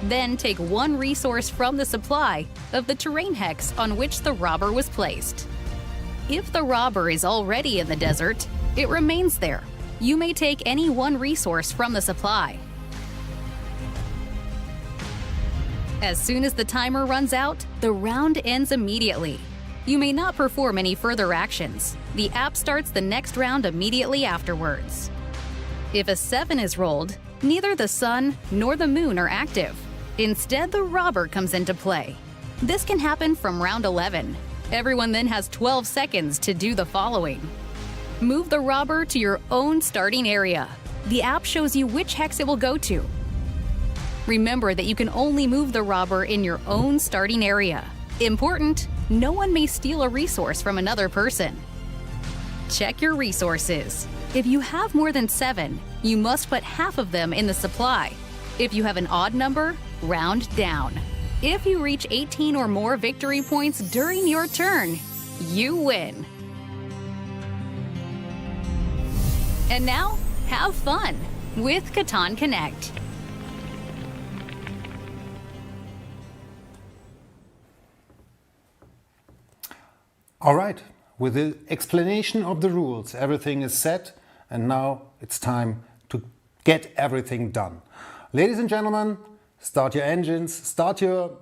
Then take 1 resource from the supply of the terrain hex on which the robber was placed. If the robber is already in the desert, it remains there. You may take any 1 resource from the supply. As soon as the timer runs out, the round ends immediately. You may not perform any further actions. The app starts the next round immediately afterwards. If a 7 is rolled, neither the sun nor the moon are active. Instead, the robber comes into play. This can happen from round 11. Everyone then has 12 seconds to do the following. Move the robber to your own starting area. The app shows you which hex it will go to. Remember that you can only move the robber in your own starting area. Important, no one may steal a resource from another person. Check your resources. If you have more than 7, you must put half of them in the supply. If you have an odd number, round down. If you reach 18 or more victory points during your turn, you win. And now, have fun with Catan Connect. All right, with the explanation of the rules, everything is set, and now it's time to get everything done. Ladies and gentlemen, start your engines, start your,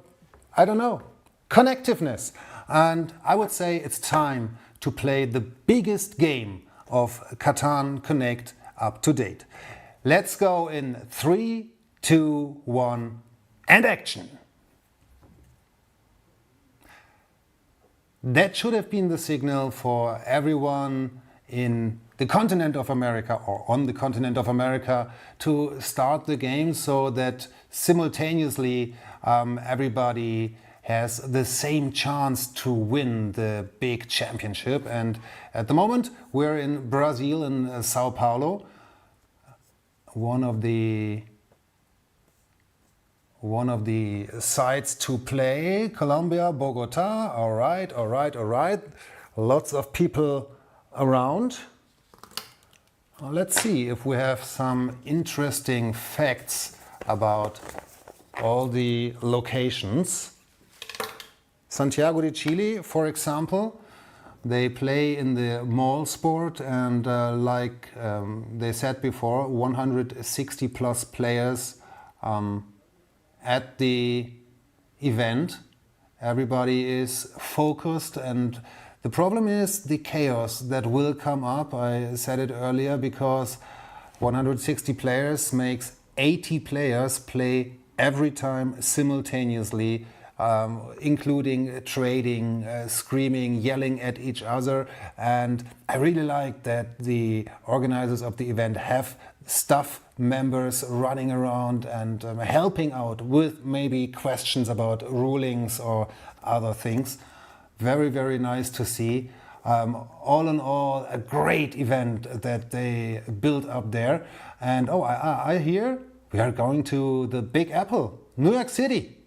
I don't know, connectiveness. And I would say it's time to play the biggest game of Catan Connect up to date. Let's go in 3, 2, 1, and action. That should have been the signal for everyone in the the continent of America or on the continent of America to start the game so that simultaneously everybody has the same chance to win the big championship. And at the moment we're in Brazil, in Sao Paulo, one of the sites to play. Colombia, Bogota. All right. Lots of people around. Let's see if we have some interesting facts about all the locations. Santiago de Chile, for example, they play in the mall sport, and like they said before, 160 plus players at the event. Everybody is focused, and the problem is the chaos that will come up. I said it earlier, because 160 players makes 80 players play every time simultaneously, including trading, screaming, yelling at each other. And I really like that the organizers of the event have staff members running around and helping out with maybe questions about rulings or other things. Very, very nice to see. All in all, a great event that they built up there. And I hear we are going to the Big Apple, New York City.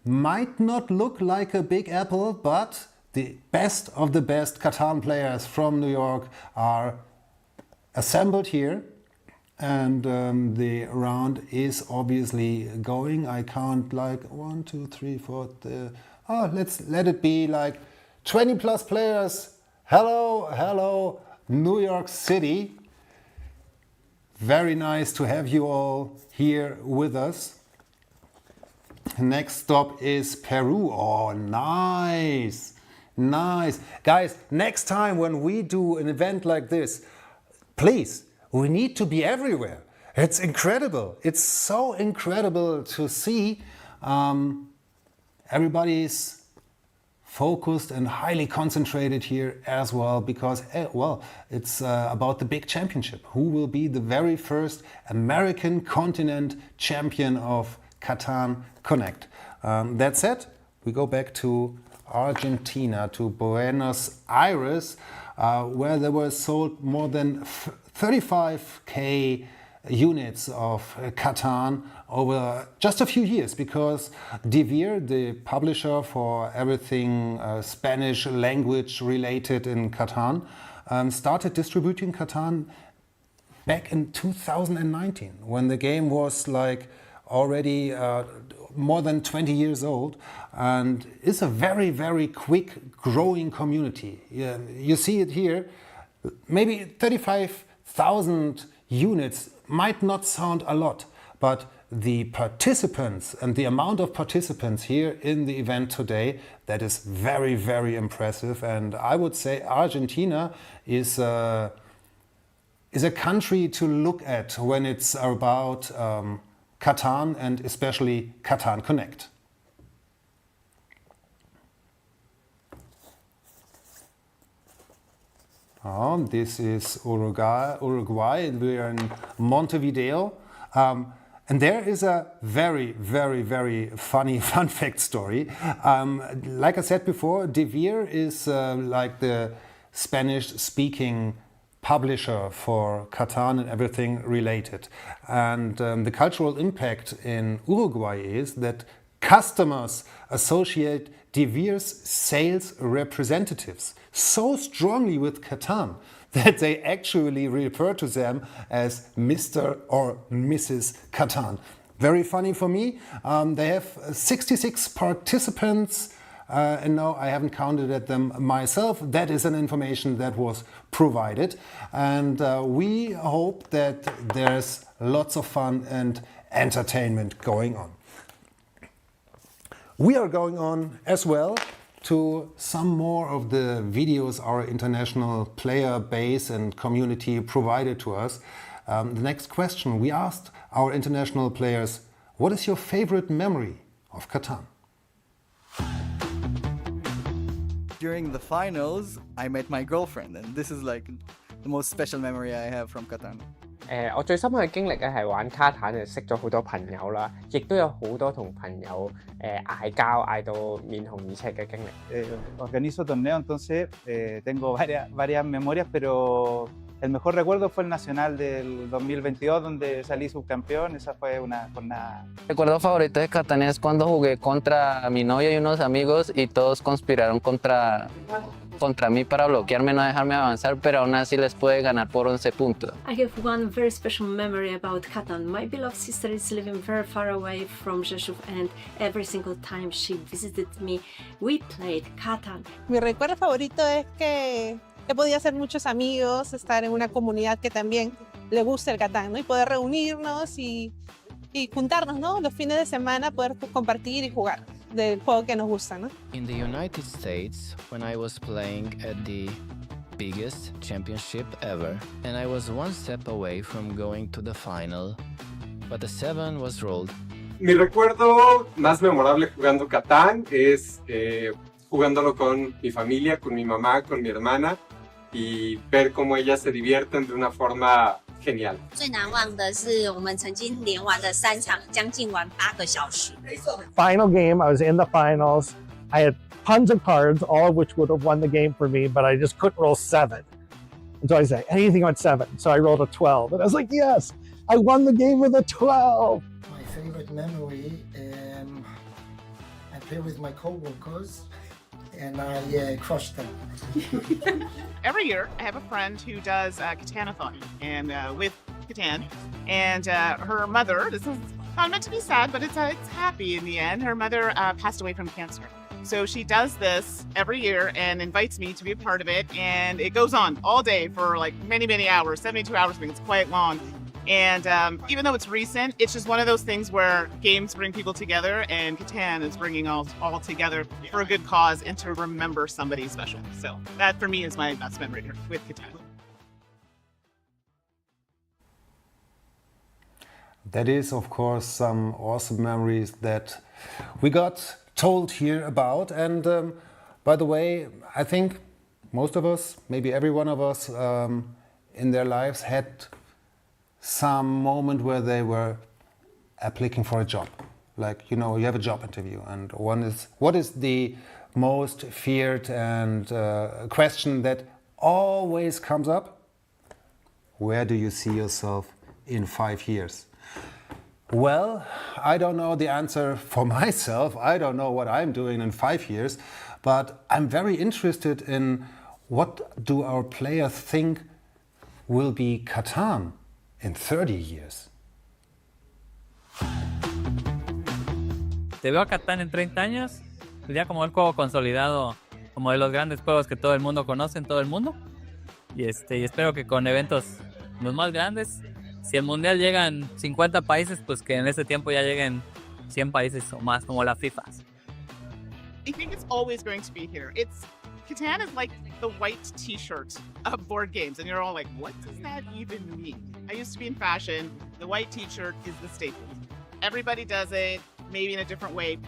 Might not look like a Big Apple, but the best of the best Catan players from New York are assembled here, and the round is obviously going. I count like 1, 2, 3, 4. Let's let it be like 20 plus players. Hello, New York City. Very nice to have you all here with us. Next stop is Peru. Oh, nice. Guys, next time when we do an event like this, please, we need to be everywhere. It's incredible. It's so incredible to see everybody's focused and highly concentrated here as well, because, it's about the big championship. Who will be the very first American continent champion of Catan Connect? That said, we go back to Argentina, to Buenos Aires, where there were sold more than 35,000 units of Catan over just a few years, because Devir, the publisher for everything Spanish language related in Catan, started distributing Catan back in 2019, when the game was like already more than 20 years old, and is a very, very quick growing community. You see it here. Maybe 35,000 units might not sound a lot, but the participants and the amount of participants here in the event today, that is very, very impressive. And I would say Argentina is a country to look at when it's about Catan, and especially Catan Connect. This is Uruguay. We are in Montevideo. And there is a very, very, very funny fun fact story. Like I said before, Devir is like the Spanish-speaking publisher for Catan and everything related. And the cultural impact in Uruguay is that customers associate Devir's sales representatives so strongly with Catan that they actually refer to them as Mr. or Mrs. Catan. Very funny for me. They have 66 participants, and no, I haven't counted at them myself. That is an information that was provided, and we hope that there's lots of fun and entertainment going on. We are going on as well to some more of the videos our international player base and community provided to us. The next question, we asked our international players, what is your favorite memory of Catan? During the finals, I met my girlfriend, and this is like the most special memory I have from Catan. 我最深刻嘅經歷咧係玩卡坦就識咗好多朋友啦，亦都有好多同朋友嗌交嗌到面紅耳赤嘅經歷。Organizo torneos, entonces tengo varias memorias, pero el mejor recuerdo fue el nacional del 2022, donde salí subcampeón. Esa fue una jornada. El recuerdo favorito de Catan es cuando jugué contra mi novia y unos amigos y todos conspiraron contra mí para bloquearme, no dejarme avanzar, pero aún así les pude ganar por 11 puntos. I have one very special memory about Catan. My beloved sister is living very far away from Rzeszów, and every single time she visited me, we played Catan. Mi recuerdo favorito es que he podido hacer muchos amigos, estar en una comunidad que también le gusta el Catan, ¿no? Y poder reunirnos y juntarnos, ¿no? Los fines de semana, poder compartir y jugar del juego que nos gusta, ¿no? In the United States, when I was playing at the biggest championship ever, and I was one step away from going to the final, but the 7 was rolled. Mi recuerdo más memorable jugando Catan es jugándolo con mi familia, con mi mamá, con mi hermana, y ver cómo ellas se divierten de una forma genial. 最难忘的是我们曾经连玩了3场，将近玩8个小时。 Final game, I was in the finals. I had tons of cards, all of which would have won the game for me, but I just couldn't roll 7. And so I said, anything on 7. So I rolled a 12. And I was like, yes, I won the game with a 12. My favorite memory, I play with my co-workers and I crushed them. Every year, I have a friend who does Catanathon and with Catan, and her mother. This is not meant to be sad, but it's happy in the end. Her mother passed away from cancer, so she does this every year and invites me to be a part of it. And it goes on all day for like many hours, 72 hours. I think it's quite long. And even though it's recent, it's just one of those things where games bring people together, and Catan is bringing all together for a good cause and to remember somebody special. So that for me is my best memory here with Catan. That is, of course, some awesome memories that we got told here about. And by the way, I think most of us, maybe every one of us in their lives had some moment where they were applying for a job. Like, you know, you have a job interview, and one is, what is the most feared and question that always comes up? Where do you see yourself in 5 years? Well, I don't know the answer for myself. I don't know what I'm doing in 5 years, but I'm very interested in what do our players think will be Catan in 30 years. Te veo a Catan en 30 años, ya como el juego consolidado, como de los grandes juegos que todo el mundo conoce en todo el mundo. Y espero que con eventos los más grandes, si el mundial llegan 50 países, pues que en ese tiempo ya lleguen 100 países o más, como la FIFA. I think it's always going to be here. Catan is like the white t-shirt of board games, and you're all like, what does that even mean? I used to be in fashion. The white t-shirt is the staple. Everybody does it, maybe in a different way,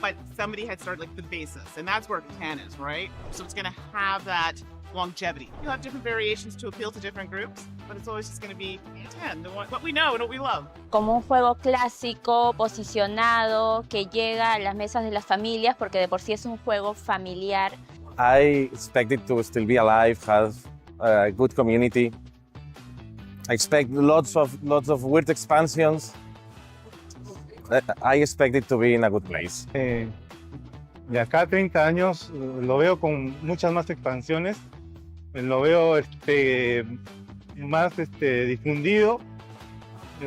but somebody had started like the basis, and that's where Catan is, right? So it's gonna have that longevity. You'll have different variations to appeal to different groups, but it's always just gonna be Catan, what we know and what we love. Como un juego clásico, posicionado, que llega a las mesas de las familias, porque de por sí es un juego familiar. I expect it to still be alive, have a good community. I expect lots of weird expansions. I expect it to be in a good place. De acá a 30 años lo veo con muchas más expansiones. Lo veo más difundido,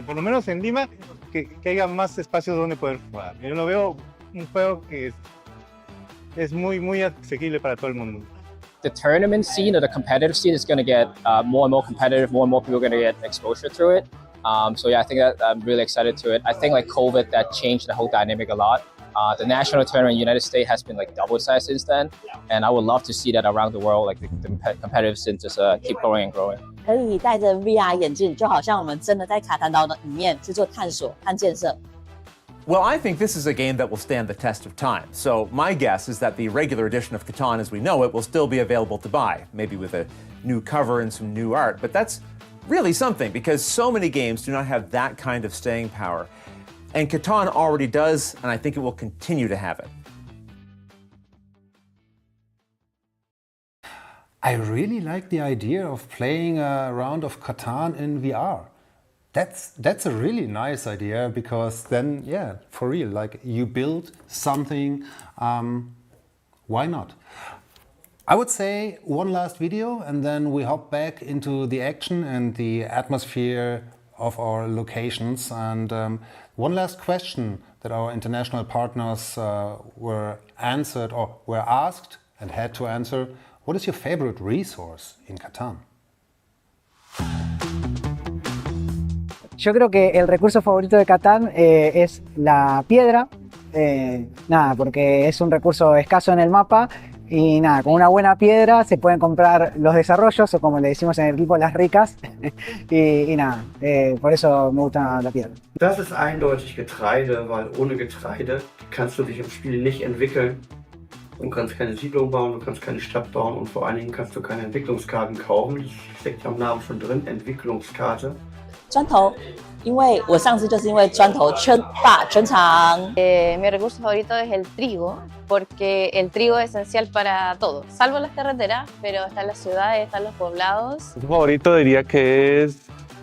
por lo menos en Lima, que haya más espacios donde poder jugar. Yo lo veo un juego que es muy asequible para todo el mundo. The tournament scene or the competitive scene is going to get more and more competitive, more and more people are going to get exposure to it. So yeah, I think that I'm really excited to it. I think like COVID, that changed the whole dynamic a lot. The national tournament in the United States has been like double size since then, and I would love to see that around the world, like the competitive scene just keep growing and growing. 可以戴着 VR 眼镜，就好像我们真的在卡坦岛的里面去做探索和建设。Well, I think this is a game that will stand the test of time. So my guess is that the regular edition of Catan as we know it will still be available to buy, maybe with a new cover and some new art. But that's really something because so many games do not have that kind of staying power. And Catan already does, and I think it will continue to have it. I really like the idea of playing a round of Catan in VR. That's a really nice idea because then, yeah, for real, like you build something, why not? I would say one last video and then we hop back into the action and the atmosphere of our locations. And one last question that our international partners were answered or were asked and had to answer. What is your favorite resource in Catan? Yo creo que el recurso favorito de Catan es la piedra, nada, porque es un recurso escaso en el mapa y nada, con una buena piedra se pueden comprar los desarrollos o como le decimos en el equipo, las ricas y nada, por eso me gusta la piedra. Das ist eindeutig Getreide, weil ohne Getreide kannst du dich im Spiel nicht entwickeln. Du kannst keine Siedlung bauen, du kannst keine Stadt bauen und vor allen Dingen kannst du keine Entwicklungskarten kaufen. Das steckt ja im Namen schon drin, Entwicklungskarte. 砖头，因为我上次就是因为砖头圈大圈长。Mi recurso favorito es el trigo, porque el trigo es esencial para todo, salvo las carreteras, pero están las ciudades, están los poblados. Mi favorito diría que es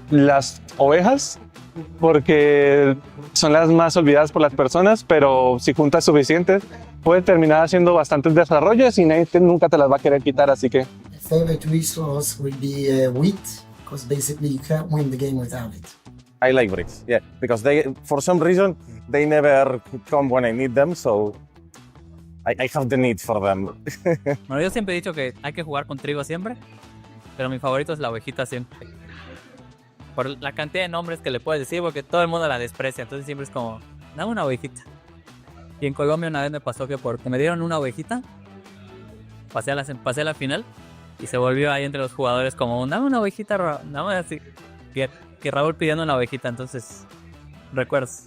las ovejas, porque son las más olvidadas por las personas, pero si juntas suficientes, puedes terminar haciendo bastantes desarrollos y nadie nunca te las va a querer quitar, así que... Favorite resource will be wheat, because basically you can't win the game without it. I like bricks, yeah, because they, for some reason, they never come when I need them, so I have the need for them. Bueno, yo siempre he dicho que hay que jugar con trigo siempre, pero mi favorito es la ovejita siempre. Por la cantidad de nombres que le puedes decir, porque todo el mundo la desprecia, entonces siempre es como, dame una ovejita. Y en Colombia una vez me pasó que porque me dieron una ovejita, pasé a la final y se volvió ahí entre los jugadores como, dame una ovejita, dame así, que Raúl pidiendo una ovejita, entonces, recuerdos.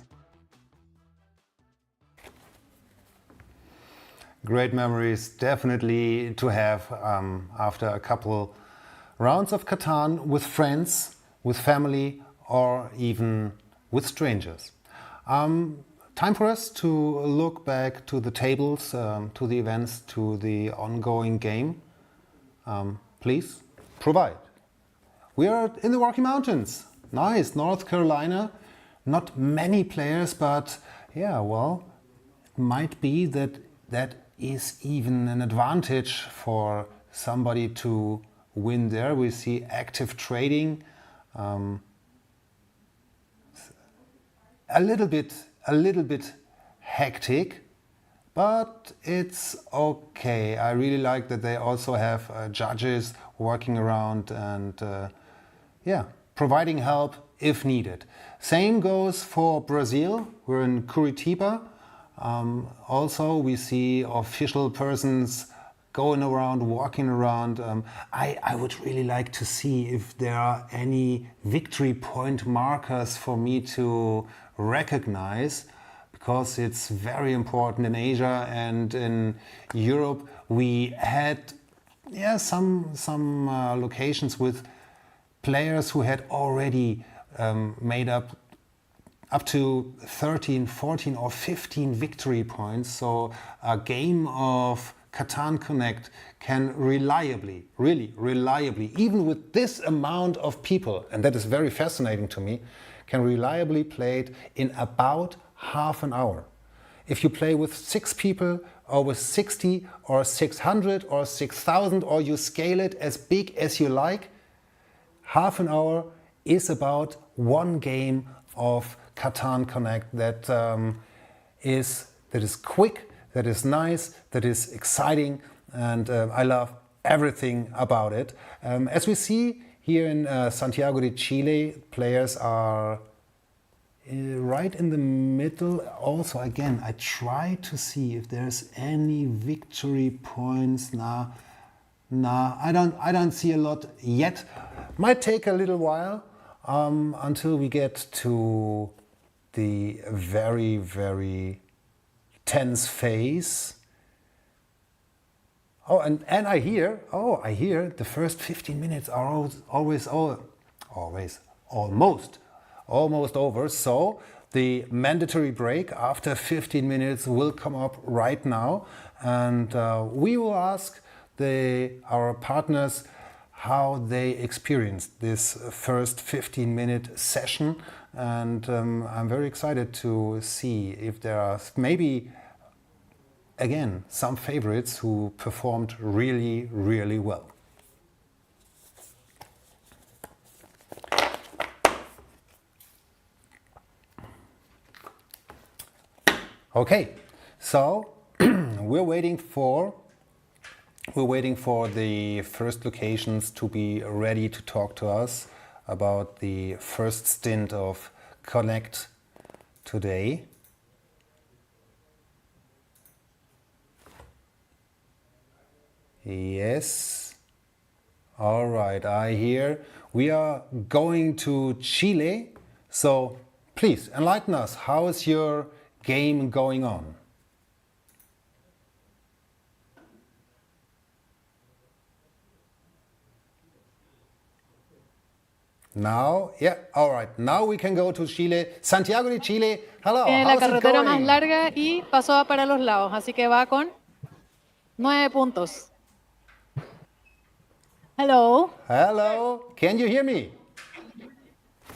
Great memories, definitely to have after a couple rounds of Catan with friends, with family, or even with strangers. Time for us to look back to the tables, to the events, to the ongoing game. Please, provide. We are in the Rocky Mountains. Nice, North Carolina. Not many players, but yeah, well, it might be that that is even an advantage for somebody to win there. We see active trading. A little bit hectic, but it's okay. I really like that they also have judges working around and yeah, providing help if needed. Same goes for Brazil. We're in Curitiba. Also, we see official persons going around, walking around. I would really like to see if there are any victory point markers for me to recognize, because it's very important in Asia and in Europe. We had some locations with players who had already made up to 13, 14 or 15 victory points. So a game of Catan Connect can reliably, really reliably, even with this amount of people, and that is very fascinating to me, can reliably played in about half an hour. If you play with 6 people or with 60 or 600 or 6,000 or you scale it as big as you like, half an hour is about one game of Catan Connect that is quick, that is nice, that is exciting, and I love everything about it. As we see here in Santiago de Chile, players are right in the middle. Also, again, I try to see if there's any victory points. Nah, I don't see a lot yet. Might take a little while until we get to the very, very tense phase. Oh, and I hear the first 15 minutes are almost over. So the mandatory break after 15 minutes will come up right now, and we will ask our partners how they experienced this first 15-minute session, and I'm very excited to see if there are maybe again some favorites who performed really, really well. Okay, so we're waiting for the first locations to be ready to talk to us about the first stint of Connect today. Yes. All right, I hear we are going to Chile. So please enlighten us. How is your game going on? Now, yeah, all right. Now we can go to Chile. Santiago de Chile, hello. La How's it carretera más going? larga y pasó para los lados, así que va con 9 puntos. Hello. Hello. Can you hear me?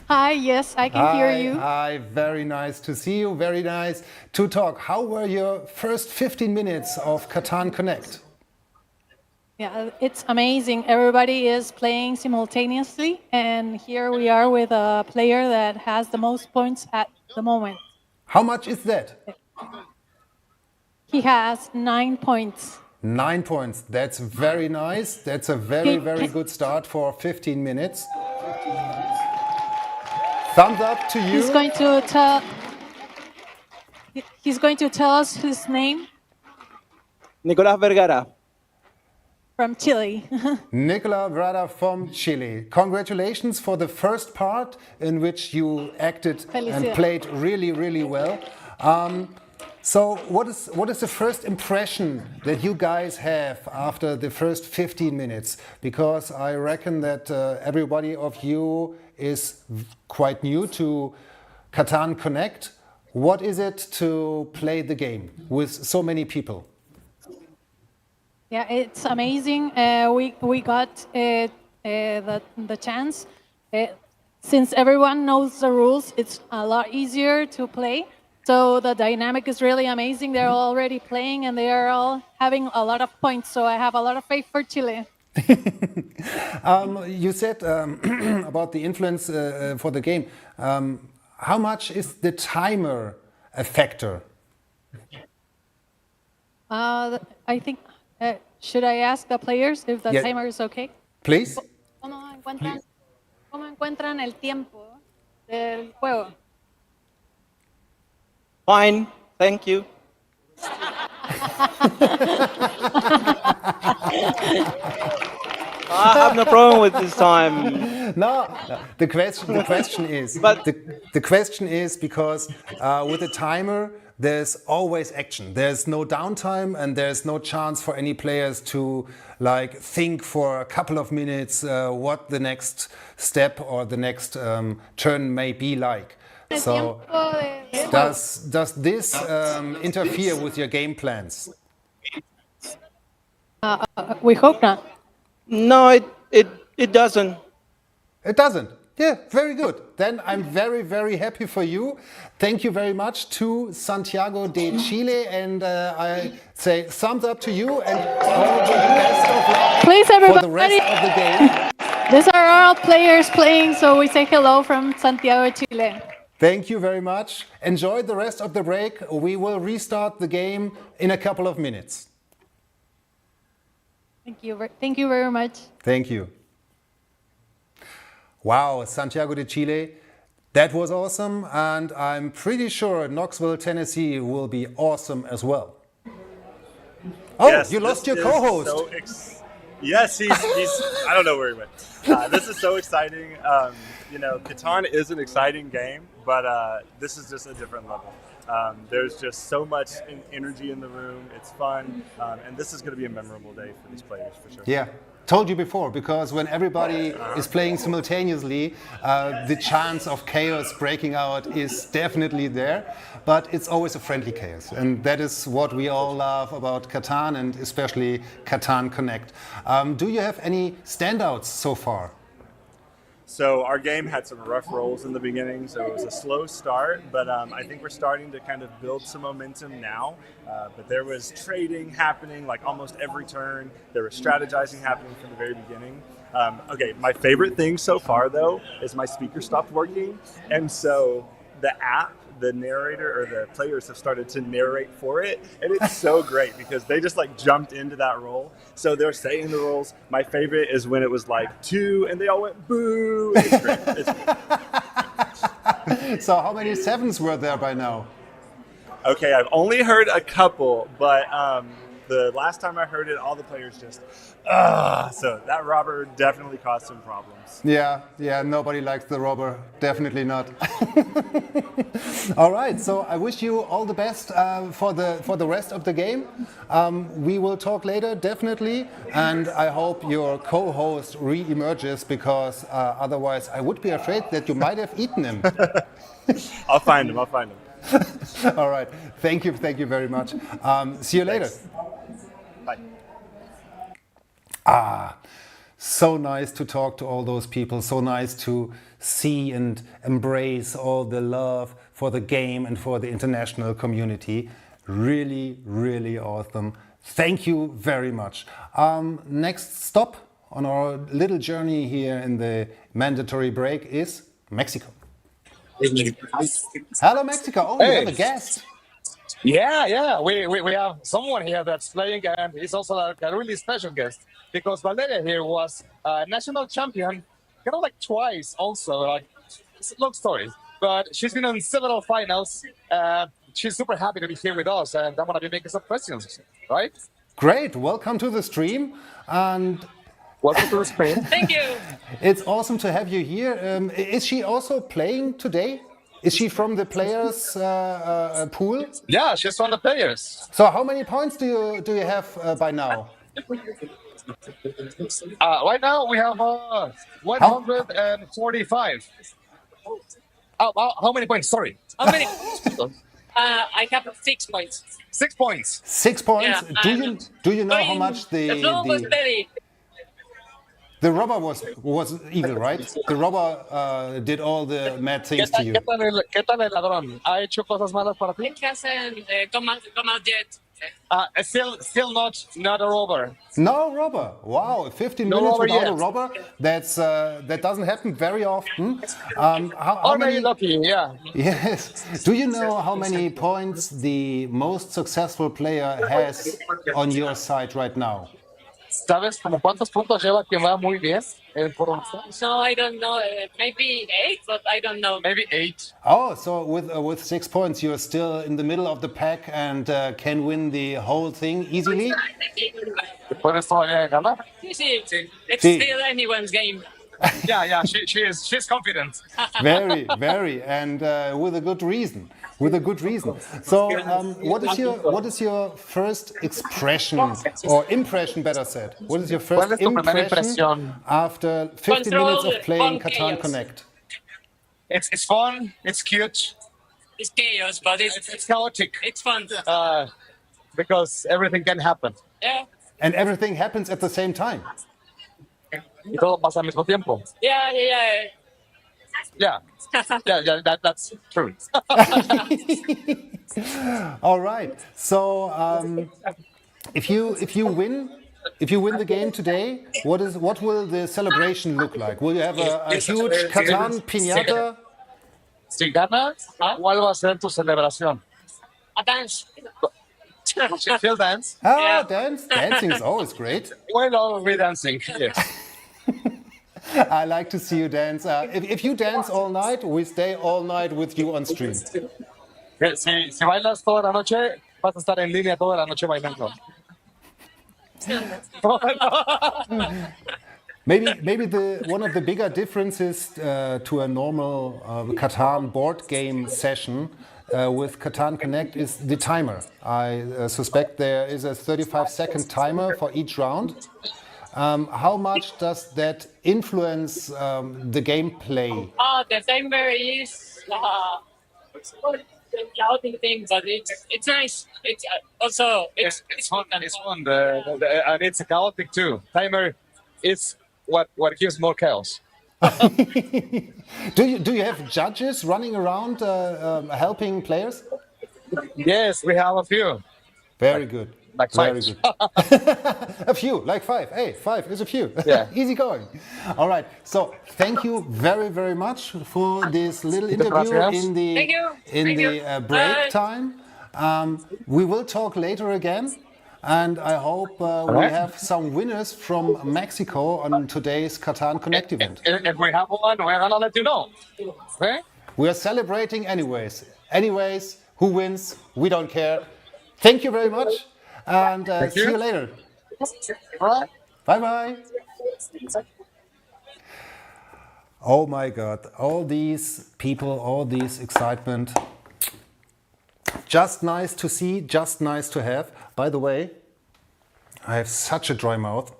Hi, yes, I can hear you. Hi, very nice to see you. Very nice to talk. How were your first 15 minutes of Catan Connect? Yeah, it's amazing. Everybody is playing simultaneously, and here we are with a player that has the most points at the moment. How much is that? He has 9 points. 9 points. That's very nice. That's a very, very good start for 15 minutes. Thumbs up to you. He's going to tell us his name. Nicolás Vergara. From Chile. Nicola Vergara from Chile. Congratulations for the first part in which you acted and played really, really well. So what is the first impression that you guys have after the first 15 minutes? Because I reckon that everybody of you is quite new to Catan Connect. What is it to play the game with so many people? Yeah, it's amazing. We got the chance. Since everyone knows the rules, it's a lot easier to play. So the dynamic is really amazing. They're already playing and they are all having a lot of points. So I have a lot of faith for Chile. You said about the influence for the game. How much is the timer a factor? I think, should I ask the players if the timer is okay? Please. ¿Cómo encuentran el tiempo del juego? Fine, thank you. I have no problem with this time. No. The question is, but the question is because with a timer, there's always action. There's no downtime, and there's no chance for any players to think for a couple of minutes what the next step or the next turn may be like. So, does this interfere with your game plans? We hope not. No, it doesn't. It doesn't. Yeah, very good. Then I'm very, very happy for you. Thank you very much to Santiago de Chile, and I say thumbs up to you and all the best of luck for the rest of the game. These are all players playing, so we say hello from Santiago, Chile. Thank you very much. Enjoy the rest of the break. We will restart the game in a couple of minutes. Thank you very much. Thank you. Wow, Santiago de Chile, that was awesome, and I'm pretty sure Knoxville, Tennessee will be awesome as well. Oh, yes, you lost your co-host. Yes, he's I don't know where he went. This is so exciting. You know, Catan is an exciting game, but this is just a different level. There's just so much energy in the room. It's fun, and this is going to be a memorable day for these players for sure. Yeah. Told you before, because when everybody is playing simultaneously, the chance of chaos breaking out is definitely there, but it's always a friendly chaos. And that is what we all love about Catan, and especially Catan Connect. Do you have any standouts so far? So our game had some rough rolls in the beginning, so it was a slow start, but I think we're starting to kind of build some momentum now. But there was trading happening like almost every turn. There was strategizing happening from the very beginning. Okay, my favorite thing so far though is my speaker stopped working, and so the app, the narrator or the players have started to narrate for it, and it's so great because they just like jumped into that role. So they're saying the roles. My favorite is when it was like 2 and they all went boo. It's great. It's great. So how many 7s were there by now? Okay, I've only heard a couple, but the last time I heard it, all the players just, so that robber definitely caused some problems. Yeah, nobody likes the robber, definitely not. All right, so I wish you all the best for the rest of the game. We will talk later, definitely, and I hope your co-host re-emerges, because otherwise I would be afraid that you might have eaten him. I'll find him. All right, thank you very much. See you later. Bye. So nice to talk to all those people, so nice to see and embrace all the love for the game and for the international community. Really, really awesome. Thank you very much. Next stop on our little journey here in the mandatory break is Mexico. Hello, Mexico. Oh, we have a guest. Yeah. We have someone here that's playing, and he's also a really special guest, because Valeria here was a national champion, kind of like twice also. Like, it's a long story, but she's been in several finals. She's super happy to be here with us, and I'm going to be making some questions, right? Great. Welcome to the stream. And welcome to the stream. Thank you. It's awesome to have you here. Is she also playing today? Is she from the players pool? Yeah, she's from the players. So how many points do you have by now? Right now we have 145. How many points? Sorry. How many? I have 6 points. 6 points. 6 points. Yeah, do you know how much the flow was steady. The robber was evil, right? The robber did all the mad things to you. ¿Qué tal el ladrón? ¿Ha hecho cosas malas para ti? It hasn't come out yet. Still not a robber. No robber. Wow, 15 No minutes robber without yet. a robber. That doesn't happen very often. How Very many? lucky, yeah. Yes. Do you know how many points the most successful player has on your side right now? ¿Sabes como cuántos puntos lleva quien va muy bien en formación? No, I don't know. Maybe 8, but I don't know. Maybe 8. Oh, so with 6 points, you're still in the middle of the pack and can win the whole thing easily? ¿Puedes todavía ganar? Sí. It's Sí. still anyone's game. Yeah, she's confident. Very, and with a good reason. So, what is your first expression or impression, better said? What is your first ¿Cuál es tu primera impression impresión? after 15 minutes of playing fun Catan chaos. Connect? It's fun. It's cute. It's chaos, but It's chaotic. it's fun. Because everything can happen. Yeah. And everything happens at the same time. Y todo pasa al mismo tiempo. Yeah. Yeah, that's true. All right. So, if you win the game today, what will the celebration look like? Will you have a huge Catan piñata? Si ganas, ¿cuál va a ser tu celebración? A dance. She'll dance. Ah, dance. Dancing is always great. We'll all be dancing. Yes. I like to see you dance. If you dance all night, we stay all night with you on stream. Si bailas toda la noche, vas a estar en línea toda la noche bailando. Maybe one of the bigger differences to a normal Catan board game session with Catan Connect is the timer. I suspect there is a 35-second timer for each round. How much does that influence the gameplay? The timer is chaotic thing, but it's nice. It's also it's fun and it's fun. And it's chaotic too. Timer is what gives more chaos. Do you have judges running around helping players? Yes, we have a few. Very good. Like 5. Very good. A few, like 5. Hey, 5 is a few. Yeah. Easy going. All right. So thank you very, very much for this little interview in the break time. We will talk later again. And I hope we have some winners from Mexico on today's Catan Connect event. If we have one, we're gonna let you know. Okay? We are celebrating anyways. Anyways, who wins? We don't care. Thank you very much. And see you later. All right. Bye-bye. Oh my God, all these people, all this excitement. Just nice to see, just nice to have. By the way, I have such a dry mouth.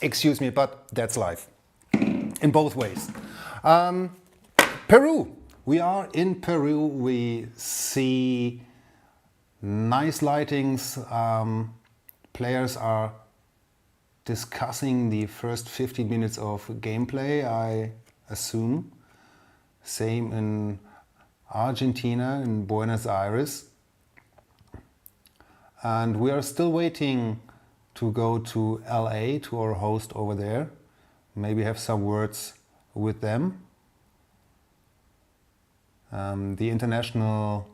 Excuse me, but that's life. In both ways. Peru. We are in Peru. We see nice lightings. Players are discussing the first 15 minutes of gameplay, I assume. Same in Argentina, in Buenos Aires. And we are still waiting to go to LA, to our host over there. Maybe have some words with them. The international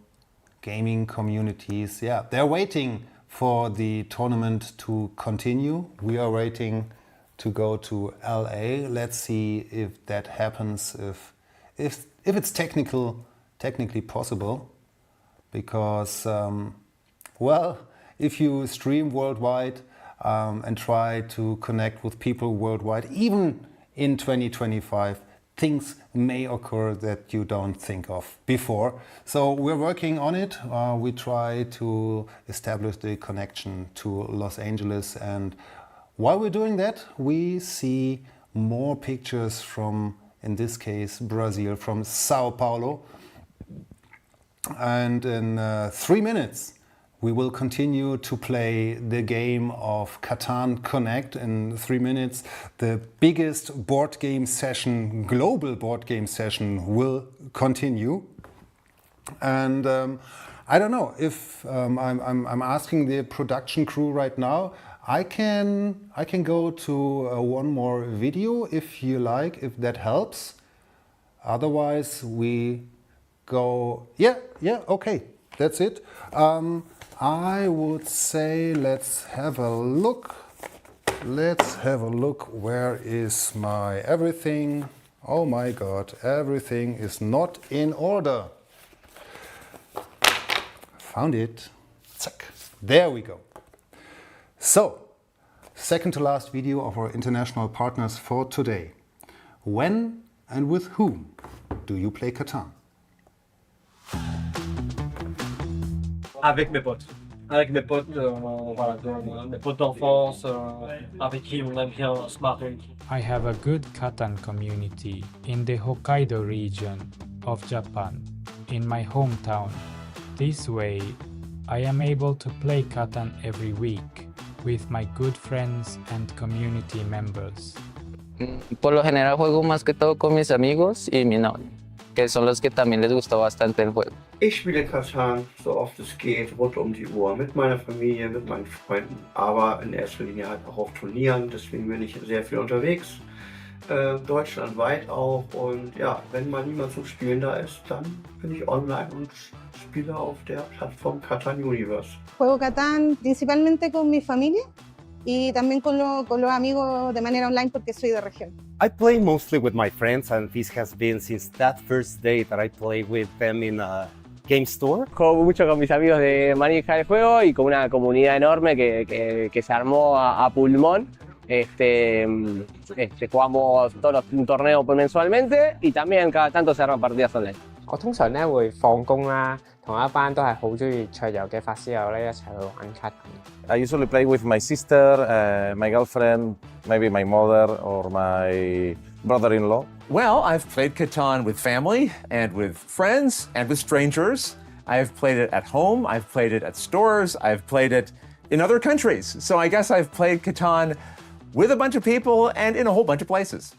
gaming communities, yeah, they're waiting for the tournament to continue. We are waiting to go to LA. Let's see if that happens, if it's technically possible. Because, well, if you stream worldwide and try to connect with people worldwide, even in 2025, things may occur that you don't think of before. So we're working on it. We try to establish the connection to Los Angeles. And while we're doing that, we see more pictures from, in this case, Brazil, from Sao Paulo. And in 3 minutes, we will continue to play the game of Catan Connect. In 3 minutes, the biggest board game session, global board game session, will continue. And I don't know if I'm asking the production crew right now. I can go to one more video if you like, if that helps. Otherwise, we go. Yeah, okay, that's it. I would say let's have a look. Let's have a look. Where is my everything? Oh my God, everything is not in order. Found it. Zack. There we go. So, second to last video of our international partners for today. When and with whom do you play Catan? Avec mes potes. Avec mes potes, voilà, mes potes d'enfance, avec qui on aime bien se marrer. I have a good Catan community in the Hokkaido region of Japan, in my hometown. This way, I am able to play Catan every week with my good friends and community members. Por lo general juego más que todo con mis amigos y mi novia, que son los que también les gustó bastante el juego. Ich spiele Catan so oft es geht, rund um die Uhr, mit meiner Familie, mit meinen Freunden, aber in erster Linie halt auch auf Turnieren, deswegen bin ich sehr viel unterwegs, deutschlandweit auch, und ja, wenn mal niemand zum Spielen da ist, dann bin ich online und spiele auf der Plattform Catan Universe. Juego Catan principalmente con mi familia y también con los amigos de manera online porque soy de región. I play mostly with my friends, and this has been since that first day that I played with them in a game store. Juego mucho con mis amigos de Manija de Juego y con una comunidad enorme que se armó a pulmón. Jugamos un torneo mensualmente y también cada tanto se arman partidas online. 我通常咧會放工啦，同一班都係好中意桌遊嘅發燒友咧一齊去玩卡。I usually play with my sister, my girlfriend, maybe my mother or my brother-in-law. Well, I've played Catan with family and with friends and with strangers. I've played it at home, I've played it at stores, I've played it in other countries. So I guess I've played Catan with a bunch of people and in a whole bunch of places.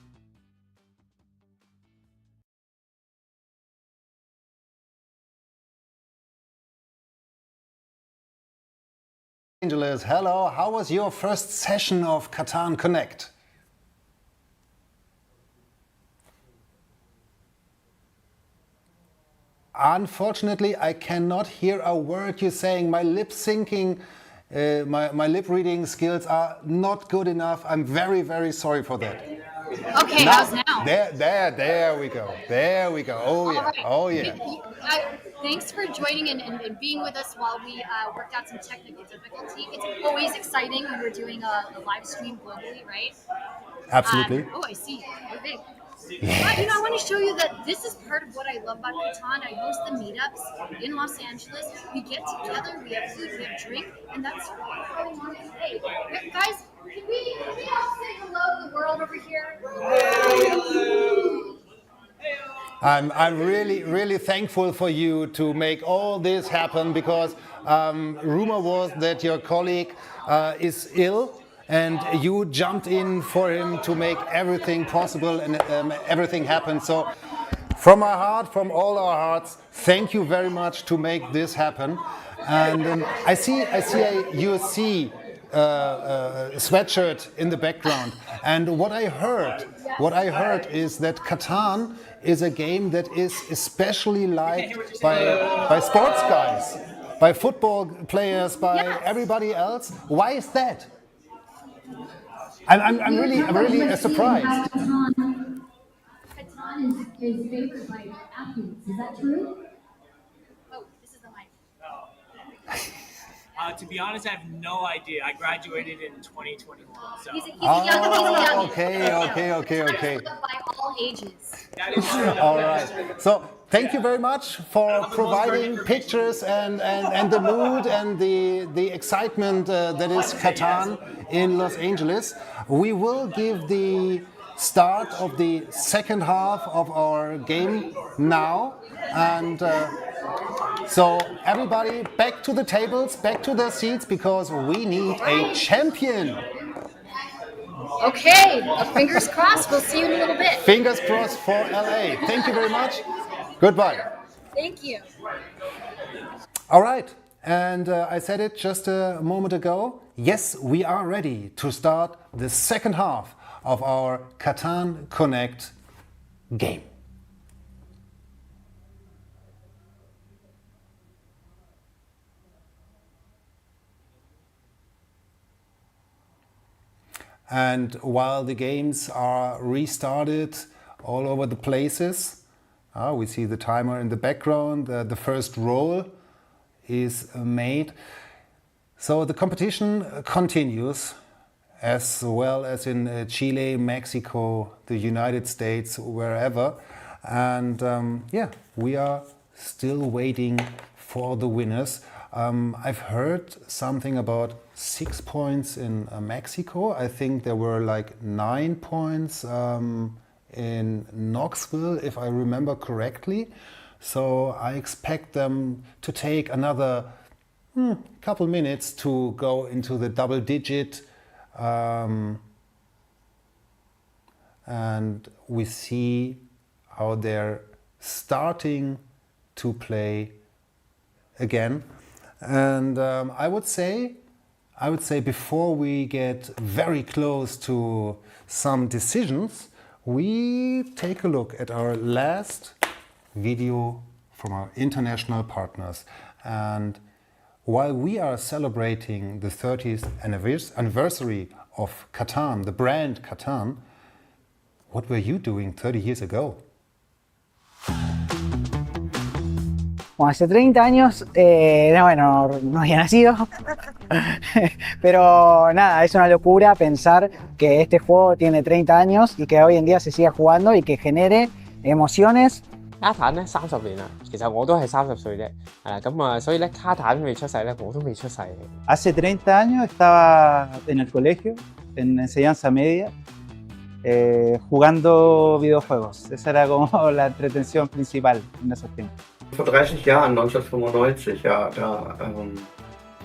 Angeles, hello. How was your first session of Catan Connect? Unfortunately, I cannot hear a word you're saying. My lip syncing, my lip reading skills are not good enough. I'm very, very sorry for that. Okay, how's now? There we go. There we go. Oh yeah. Right. Oh yeah. Thanks for joining and being with us while we worked out some technical difficulty. It's always exciting when we're doing a live stream globally, right? Absolutely. Oh, I see. Okay. You know, I want to show you that this is part of what I love about Catan. I host the meetups in Los Angeles. We get together, we have food, we have drink, and that's how we want to play. Guys, can we all say hello to the world over here? I'm really thankful for you to make all this happen, because rumor was that your colleague is ill and you jumped in for him to make everything possible and everything happen. So from our heart, from all our hearts, thank you very much to make this happen. And I see a USC sweatshirt in the background, and what I heard is that Catan is a game that is especially liked by sports guys, by football players, by everybody else. Why is that? I'm really surprised. Catan is favored by athletes. Is that true? Oh, this is the mic. To be honest, I have no idea. I graduated in 2021. So. He's a young. Okay. By all ages. That is true. All right. So thank you very much for providing pictures and the mood and the excitement that is Catan in Los Angeles. We will give the start of the second half of our game now, and so everybody back to the tables, back to their seats, because we need a champion. Okay, fingers crossed. We'll see you in a little bit. Fingers crossed for LA. Thank you very much. Goodbye. Thank you. All right, and I said it just a moment ago. Yes, we are ready to start the second half of our Catan Connect game. And while the games are restarted all over the places, we see the timer in the background, the first roll is made. So the competition continues, as well as in Chile, Mexico, the United States, wherever. And we are still waiting for the winners. I've heard something about 6 points in Mexico. I think there were like 9 points in Knoxville, if I remember correctly. So I expect them to take another couple minutes to go into the double digit. And we see how they're starting to play again. And I would say before we get very close to some decisions, we take a look at our last video from our international partners. And while we are celebrating the 30th anniversary of Catan, the brand Catan, what were you doing 30 years ago? Bueno, hace 30 años, no había nacido, pero nada, es una locura pensar que este juego tiene 30 años y que hoy en día se siga jugando y que genere emociones. 卡坦咧30年啦，其實我都係30歲啫，所以咧卡坦未出世咧，我都未出世。Hace 30 años estaba en el colegio, en enseñanza media, jugando videojuegos. Esa era como la entretención principal en esos tiempos. Vor 30 Jahren, 1995, ja, da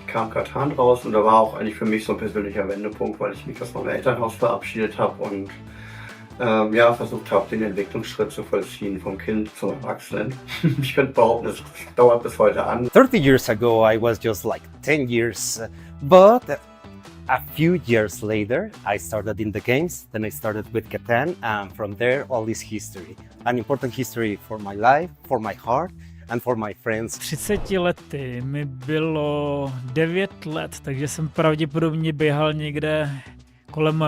kam Catan raus und da war auch eigentlich für mich so ein persönlicher Wendepunkt, weil ich mich aus meinem Elternhaus verabschiedet habe und versucht habe, den Entwicklungsschritt zu vollziehen vom Kind zum Erwachsenen. Ich könnte behaupten, es dauert bis heute an. 30 years ago, I was just like 10 years, but a few years later, I started in the games, then I started with Catan, and from there, all this history. An important history for my life, for my heart, and for my friends. 30 lety mi bylo 9 let, takže jsem pravděpodobně běhal někde kolem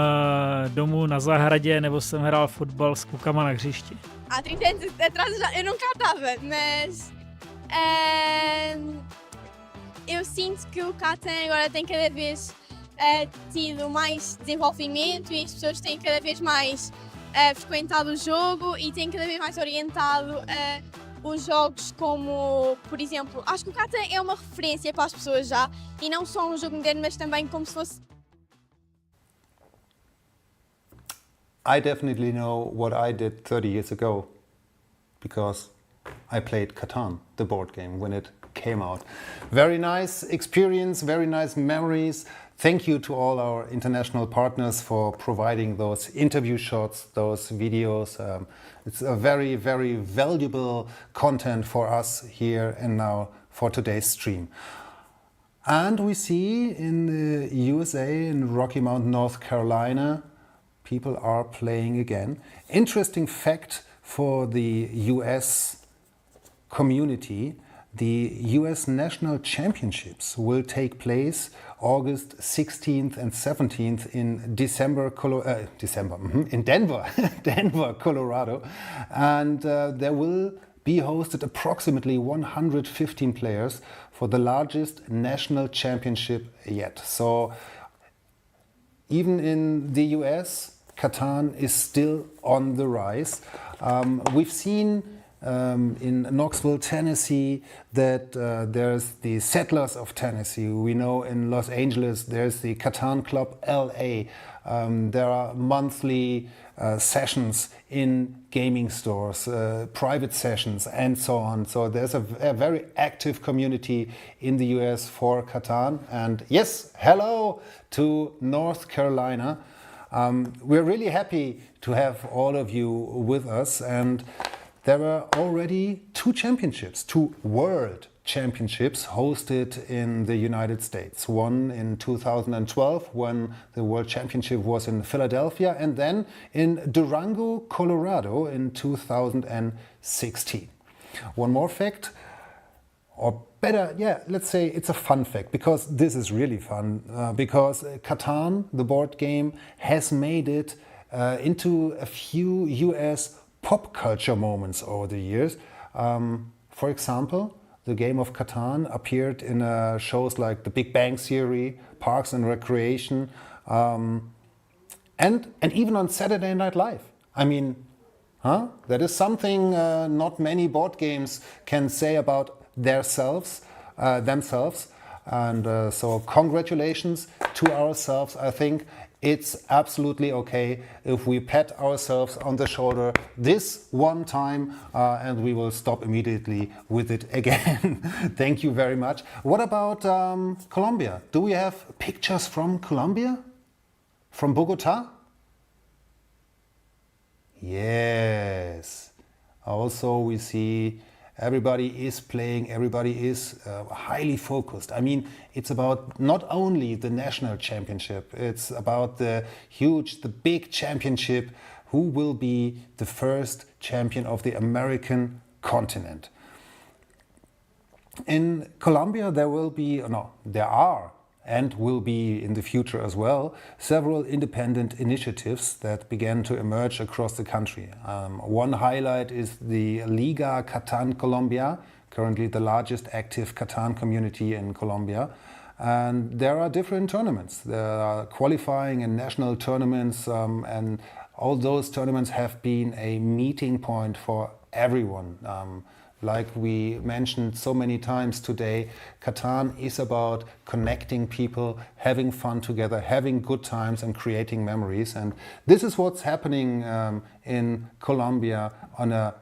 domu na zahradě, nebo jsem hrál fotbal s klukama na hřišti. Há 30 anos atrás eu não cantava, mas eu sinto que o Catan agora tem cada vez tido mais desenvolvimento e as pessoas têm cada vez mais frequentado o jogo e têm cada vez mais orientado os jogos como, por exemplo, acho que o Catan é uma referência para as pessoas já e não só um jogo moderno, mas também como se fosse. I definitely know what I did 30 years ago because I played Catan, the board game, when it came out. Very nice experience, very nice memories. Thank you to all our international partners for providing those interview shots, those videos. It's a very, very valuable content for us here and now for today's stream. And we see in the USA, in Rocky Mount, North Carolina, people are playing again. Interesting fact for the US community, the US National Championships will take place August 16th and 17th in in Denver, Denver, Colorado. And there will be hosted approximately 115 players for the largest national championship yet. So even in the US, Catan is still on the rise. We've seen in Knoxville, Tennessee, that there's the Settlers of Tennessee. We know in Los Angeles there's the Catan Club LA. There are monthly sessions in gaming stores, private sessions, and so on. So there's a very active community in the US for Catan. And yes, hello to North Carolina. We're really happy to have all of you with us, and there were already two world championships hosted in the United States. One in 2012 when the World Championship was in Philadelphia, and then in Durango, Colorado in 2016. One more fact, or better, let's say it's a fun fact, because this is really fun, because Catan, the board game, has made it into a few US pop culture moments over the years. For example, the game of Catan appeared in shows like The Big Bang Theory, Parks and Recreation, and even on Saturday Night Live. I mean, that is something not many board games can say about themselves. And so congratulations to ourselves. I think it's absolutely okay if we pat ourselves on the shoulder this one time and we will stop immediately with it again. Thank you very much. What about Colombia? Do we have pictures from Colombia? From Bogota? Yes. Also we see everybody is playing, everybody is highly focused. I mean, it's about not only the national championship, it's about the big championship, who will be the first champion of the American continent. In Colombia, there are and will be in the future as well, several independent initiatives that began to emerge across the country. One highlight is the Liga Catan Colombia, currently the largest active Catan community in Colombia. And there are different tournaments. There are qualifying and national tournaments, and all those tournaments have been a meeting point for everyone. Like we mentioned so many times today, Catan is about connecting people, having fun together, having good times and creating memories. And this is what's happening in Colombia on a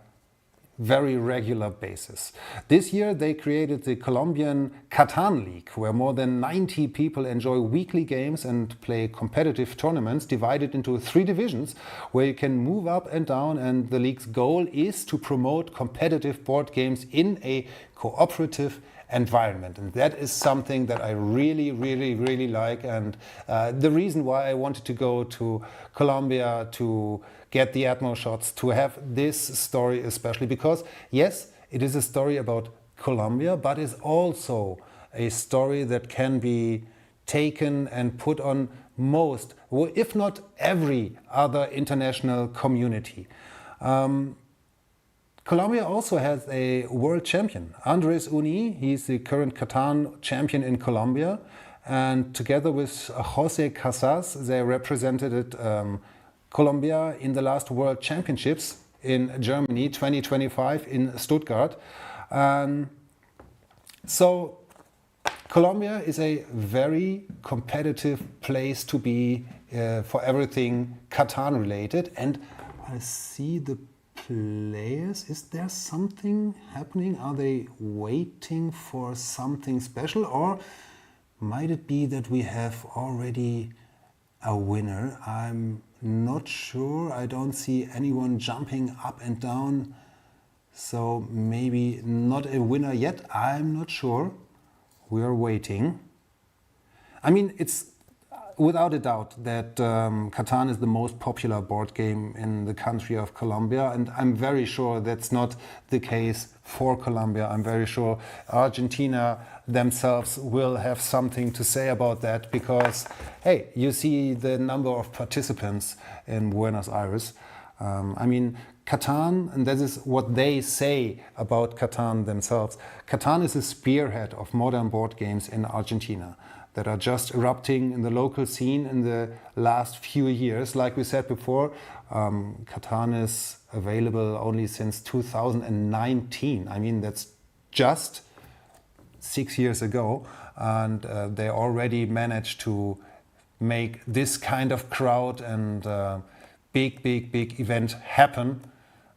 very regular basis. This year they created the Colombian Catan League, where more than 90 people enjoy weekly games and play competitive tournaments divided into 3 divisions where you can move up and down, and the league's goal is to promote competitive board games in a cooperative environment. And that is something that I really, really, really like, and the reason why I wanted to go to Colombia to get the Atmo shots, to have this story especially, because yes, it is a story about Colombia, but it's also a story that can be taken and put on most, if not every other international community. Colombia also has a world champion, Andres Uni. He's the current Catan champion in Colombia, and together with Jose Casas, they represented Colombia in the last World Championships in Germany 2025 in Stuttgart. So Colombia is a very competitive place to be for everything Catan related. And I see the players. Is there something happening? Are they waiting for something special? Or might it be that we have already a winner? I'm not sure. I don't see anyone jumping up and down. So maybe not a winner yet. I'm not sure. We are waiting. I mean, it's without a doubt that Catan is the most popular board game in the country of Colombia, and I'm very sure that's not the case for Colombia. I'm very sure Argentina themselves will have something to say about that, because, hey, you see the number of participants in Buenos Aires. I mean, Catan, and that is what they say about Catan themselves, Catan is a spearhead of modern board games in Argentina that are just erupting in the local scene in the last few years. Like we said before, Catan is available only since 2019. I mean, that's just 6 years ago, and they already managed to make this kind of crowd and big event happen.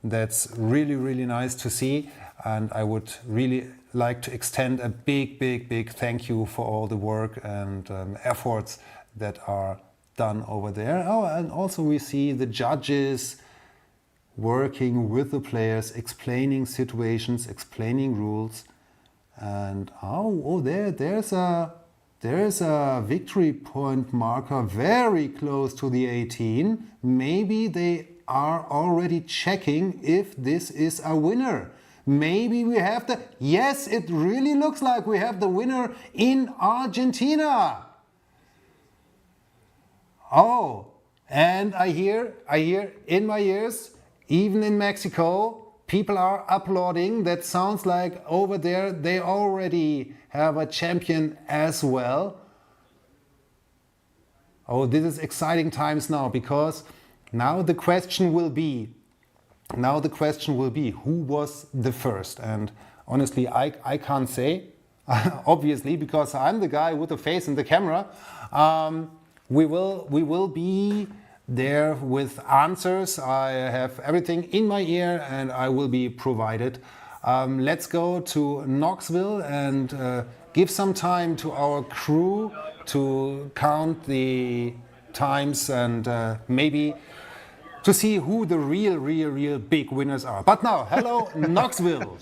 That's really, really nice to see, and I would really like to extend a big thank you for all the work and efforts that are done over there. Oh, and also we see the judges working with the players, explaining situations, explaining rules, and there's a victory point marker very close to the 18. Maybe they are already checking if this is a winner. Maybe we have yes, it really looks like we have the winner in Argentina. Oh, and I hear in my ears, even in Mexico, people are applauding. That sounds like over there they already have a champion as well. Oh, this is exciting times now, because now the question will be, who was the first? And honestly, I can't say, obviously, because I'm the guy with the face in the camera. We will be there with answers. I have everything in my ear and I will be provided. Let's go to Knoxville and give some time to our crew to count the times and maybe to see who the real big winners are. But now, hello, Knoxville.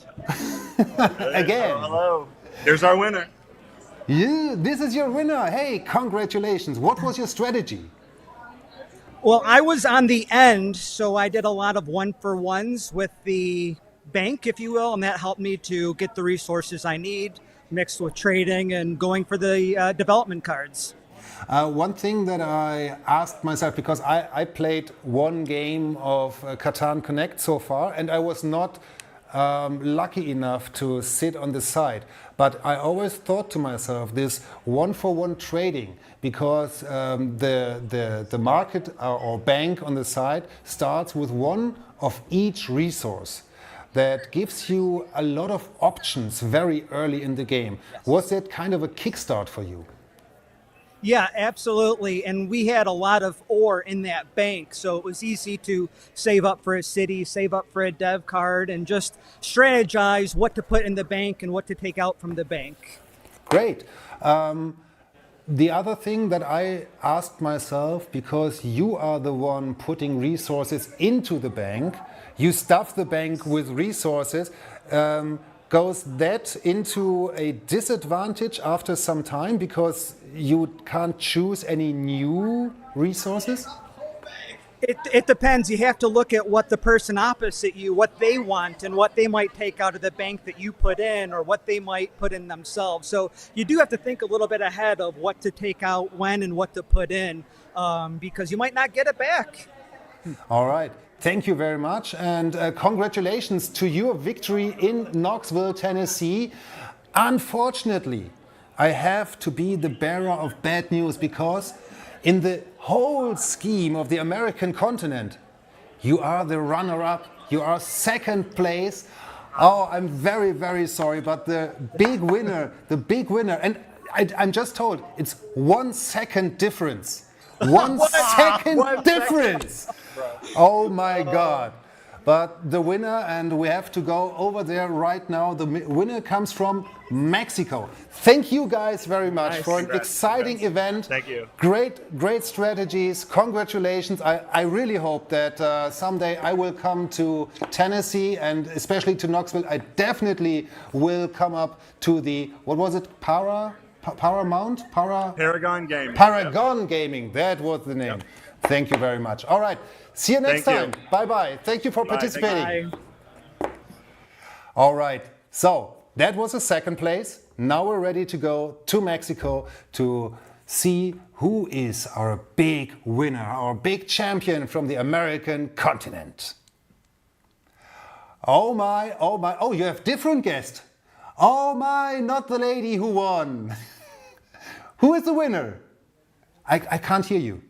Again. Hello. Here's our winner. Yeah, this is your winner. Hey, congratulations. What was your strategy? Well, I was on the end, so I did a lot of 1-for-1s with the bank, if you will, and that helped me to get the resources I need, mixed with trading and going for the development cards. One thing that I asked myself, because I played one game of Catan Connect so far, and I was not lucky enough to sit on the side. But I always thought to myself, this one-for-one trading, because the market or bank on the side starts with one of each resource. That gives you a lot of options very early in the game. Was that kind of a kickstart for you? Yeah, absolutely. And we had a lot of ore in that bank, so it was easy to save up for a city, save up for a dev card, and just strategize what to put in the bank and what to take out from the bank. Great. The other thing that I asked myself, because you are the one putting resources into the bank, you stuff the bank with resources, goes that into a disadvantage after some time because you can't choose any new resources? It depends. You have to look at what the person opposite you, what they want and what they might take out of the bank that you put in or what they might put in themselves. So you do have to think a little bit ahead of what to take out when and what to put in because you might not get it back. All right. Thank you very much, and congratulations to your victory in Knoxville, Tennessee. Unfortunately, I have to be the bearer of bad news because in the whole scheme of the American continent, you are the runner-up, you are second place. Oh, I'm very, very sorry, but the big winner, and I'm just told it's 1 second difference. 1 second difference! Oh my God. But the winner, and we have to go over there right now, the winner comes from Mexico. Thank you guys very much for an exciting event. Thank you. Great strategies. Congratulations. I really hope that someday I will come to Tennessee and especially to Knoxville. I definitely will come up to the, what was it, Paragon Gaming. Paragon Gaming, that was the name. Yep. Thank you very much. All right, see you next time. Bye-bye. Thank you for participating. Bye. All right, so that was the second place. Now we're ready to go to Mexico to see who is our big winner, our big champion from the American continent. Oh my, oh, you have different guests. Oh my, not the lady who won. Who is the winner? I can't hear you.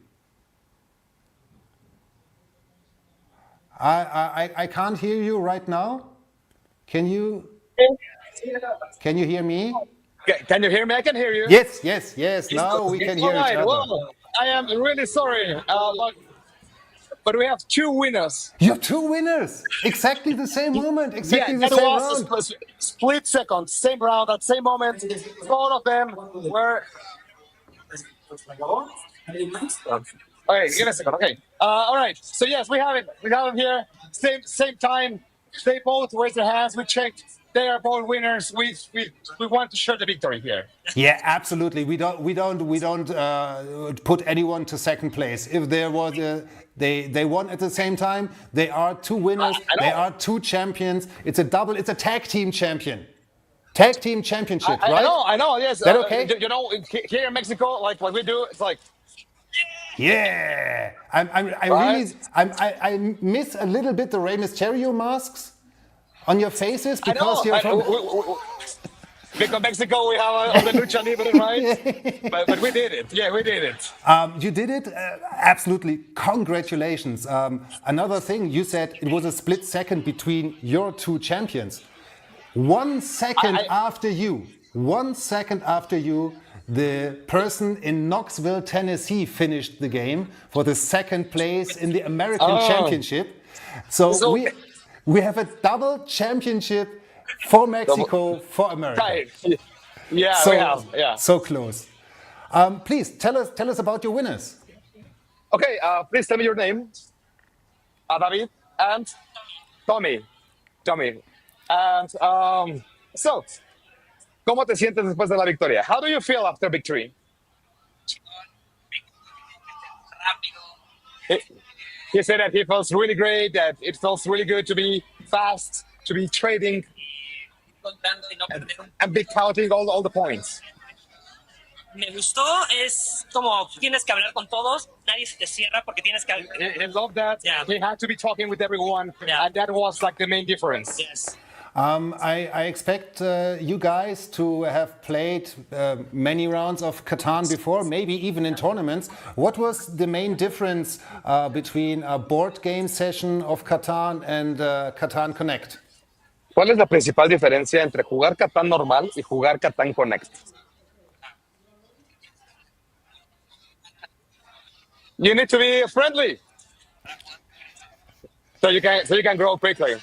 I can't hear you right now. Can you hear me? Can you hear me? I can hear you. Yes. Now we can hear each other. Well, I am really sorry, but we have 2 winners. You have 2 winners. Exactly the same moment. Exactly the same round. It was a split second, same round, at same moment. Both of them were. Okay, give me a second. Okay. All right. So yes, we have it. We have them here. Same time. They both raised their hands. We checked. They are both winners. We want to share the victory here. Yeah, absolutely. We don't put anyone to second place. If there was they won at the same time. They are 2 winners. They are 2 champions. It's a tag team champion. Tag team championship, right? I know. Yes. That okay? You know, here in Mexico, like what we do, it's like. Yeah, I miss a little bit the Rey Mysterio masks on your faces because you're from. Because Mexico, we have the lucha libre, right? but we did it. Yeah, we did it. You did it. Absolutely. Congratulations. Another thing, you said it was a split second between your 2 champions. 1 second after you. 1 second after you. The person in Knoxville, Tennessee finished the game for the second place in the American Championship. So we have a double championship for Mexico, for America. Right. Yeah, we have. Yeah. So close. Please tell us about your winners. Okay, please tell me your name. David and Tommy. And so, ¿cómo te sientes después de la victoria? How do you feel after victory? He said that he feels really great, that it feels really good to be fast, to be trading and be counting all the points. Me gustó, es como tienes que hablar con todos, nadie se te cierra porque tienes que I love that. Yeah. He had to be talking with everyone, and that was like the main difference. Yes. I expect you guys to have played many rounds of Catan before, maybe even in tournaments. What was the main difference between a board game session of Catan and Catan Connect? ¿Cuál es la principal diferencia entre jugar Catan normal y jugar Catan Connect? You need to be friendly, so you can grow quickly.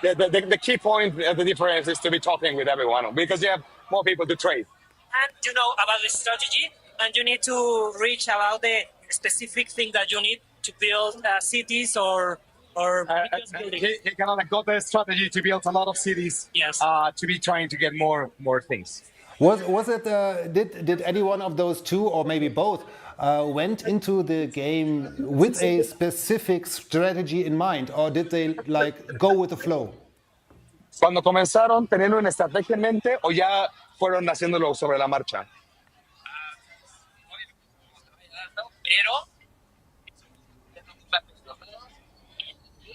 The key point, the difference is to be talking with everyone because you have more people to trade. And you know about the strategy, and you need to reach about the specific thing that you need to build cities or He kind of like got the strategy to build a lot of cities. Yes. To be trying to get more things. Was it did any one of those two or maybe both went into the game with a specific strategy in mind, or did they like go with the flow? Cuando comenzaron teniendo una estrategia en mente o ya fueron haciéndolo sobre la marcha.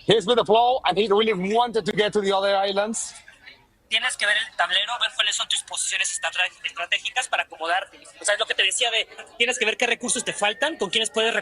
He's with the flow, and he really wanted to get to the other islands. tienes que ver el tablero, ver cuáles son tus posiciones estratégicas para acomodarte. O sea, es lo que te decía de, tienes que ver qué recursos te faltan, con quiénes puedes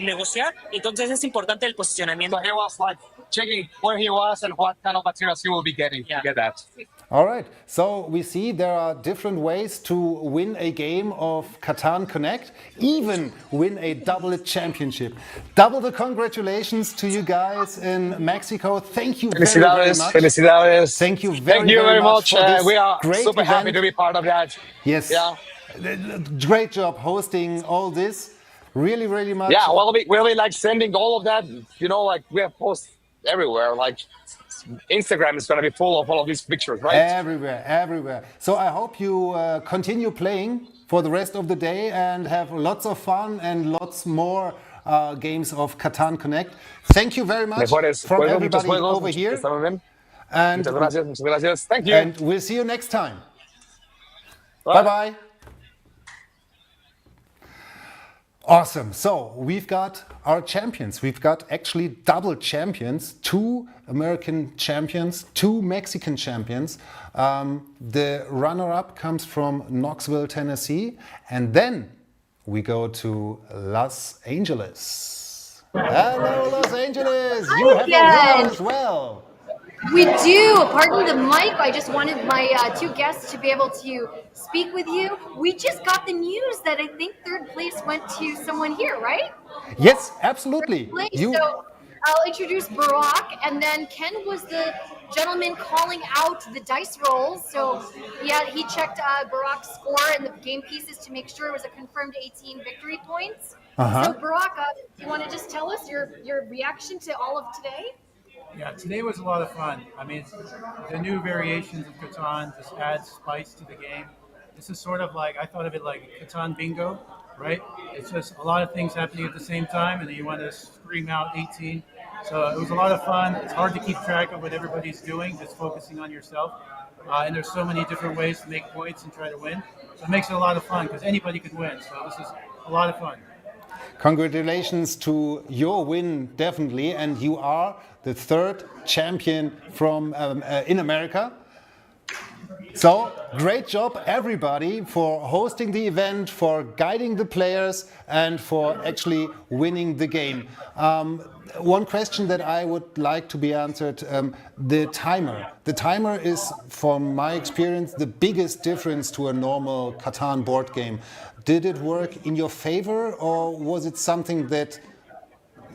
negociar. Entonces es importante el posicionamiento. So he was like checking where he was and what kind of materials he will be getting to get that. All right, so we see there are different ways to win a game of Catan Connect, even win a double championship. Double the congratulations to you guys in Mexico. Thank you very, very much. Felicidades. Thank you very much. We are great super happy event. to be part of that. Yes. Yeah. Great job hosting all this. Really, really much. Yeah, we'll be like sending all of that, you know, like we have posts everywhere, like Instagram is going to be full of all of these pictures, right? Everywhere. So I hope you continue playing for the rest of the day and have lots of fun and lots more games of Catan Connect. Thank you very much from everybody over here. And, muchas gracias. Thank you. And we'll see you next time. Bye-bye. Awesome. So we've got our champions. We've got actually double champions, 2 American champions, 2 Mexican champions. The runner-up comes from Knoxville, Tennessee. And then we go to Los Angeles. Hello, Los Angeles. You have a winner as well. We do. Pardon the mic. I just wanted my 2 guests to be able to speak with you. We just got the news that I think 3rd place went to someone here, right? Yes, absolutely. So I'll introduce Barack, and then Ken was the gentleman calling out the dice rolls. So yeah, he checked Barack's score and the game pieces to make sure it was a confirmed 18 victory points. So Barack, do you want to just tell us your reaction to all of today? Yeah, today was a lot of fun. I mean, the new variations of Catan just adds spice to the game. This is sort of like, I thought of it like Catan bingo, right? It's just a lot of things happening at the same time, and then you want to scream out 18. So it was a lot of fun. It's hard to keep track of what everybody's doing, just focusing on yourself. And there's so many different ways to make points and try to win. So it makes it a lot of fun because anybody can win. So this is a lot of fun. Congratulations to your win, definitely. And you are the 3rd champion from in America. So great job, everybody, for hosting the event, for guiding the players, and for actually winning the game. One question that I would like to be answered, the timer. The timer is, from my experience, the biggest difference to a normal Catan board game. Did it work in your favor, or was it something that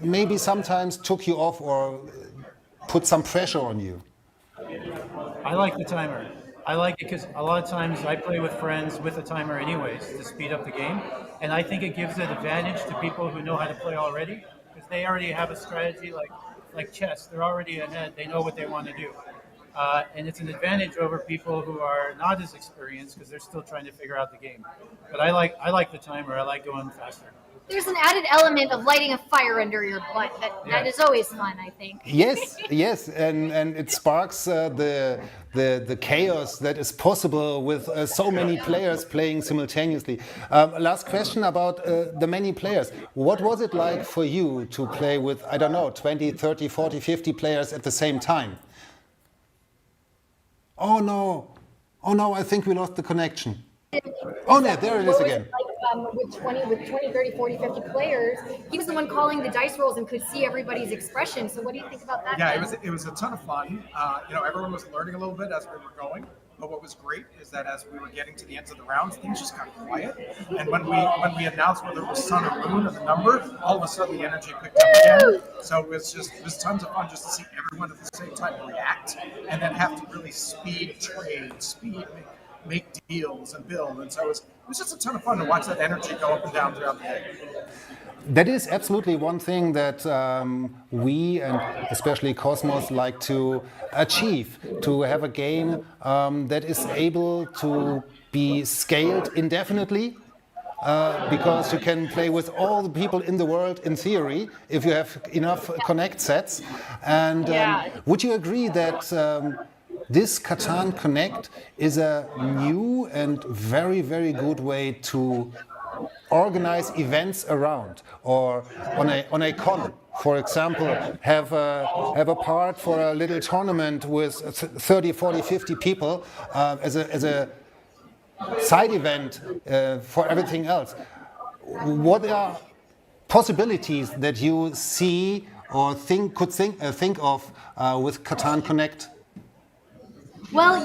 maybe sometimes took you off or put some pressure on you? I like the timer. I like it because a lot of times I play with friends with a timer anyways to speed up the game. And I think it gives an advantage to people who know how to play already because they already have a strategy like chess. They're already ahead. They know what they want to do. And it's an advantage over people who are not as experienced because they're still trying to figure out the game. But I like the timer. I like going faster. there's an added element of lighting a fire under your butt that is always fun, I think. Yes, and it sparks the chaos that is possible with so many players playing simultaneously. Last question about the many players. What was it like for you to play with, I don't know, 20, 30, 40, 50 players at the same time? Oh no, I think we lost the connection. Oh, no, there it is again. With 20, 30, 40, 50 players, he was the one calling the dice rolls and could see everybody's expression. So what do you think about that? Yeah, it was a ton of fun. Everyone was learning a little bit as we were going. But what was great is that as we were getting to the ends of the rounds, things just got quiet. And when we announced whether it was sun or moon or the number, all of a sudden the energy picked up again. So it was tons of fun just to see everyone at the same time react and then have to really speed trade, make deals and build. And so it was just a ton of fun to watch that energy go up and down throughout the day. That is absolutely one thing that we and especially Cosmos like to achieve, to have a game that is able to be scaled indefinitely, because you can play with all the people in the world in theory if you have enough Connect sets. And would you agree that this Catan Connect is a new and very, very good way to organize events around, or on a con, for example, have a part for a little tournament with 30, 40, 50 people as a side event for everything else. What are possibilities that you see or think of with Catan Connect? Well,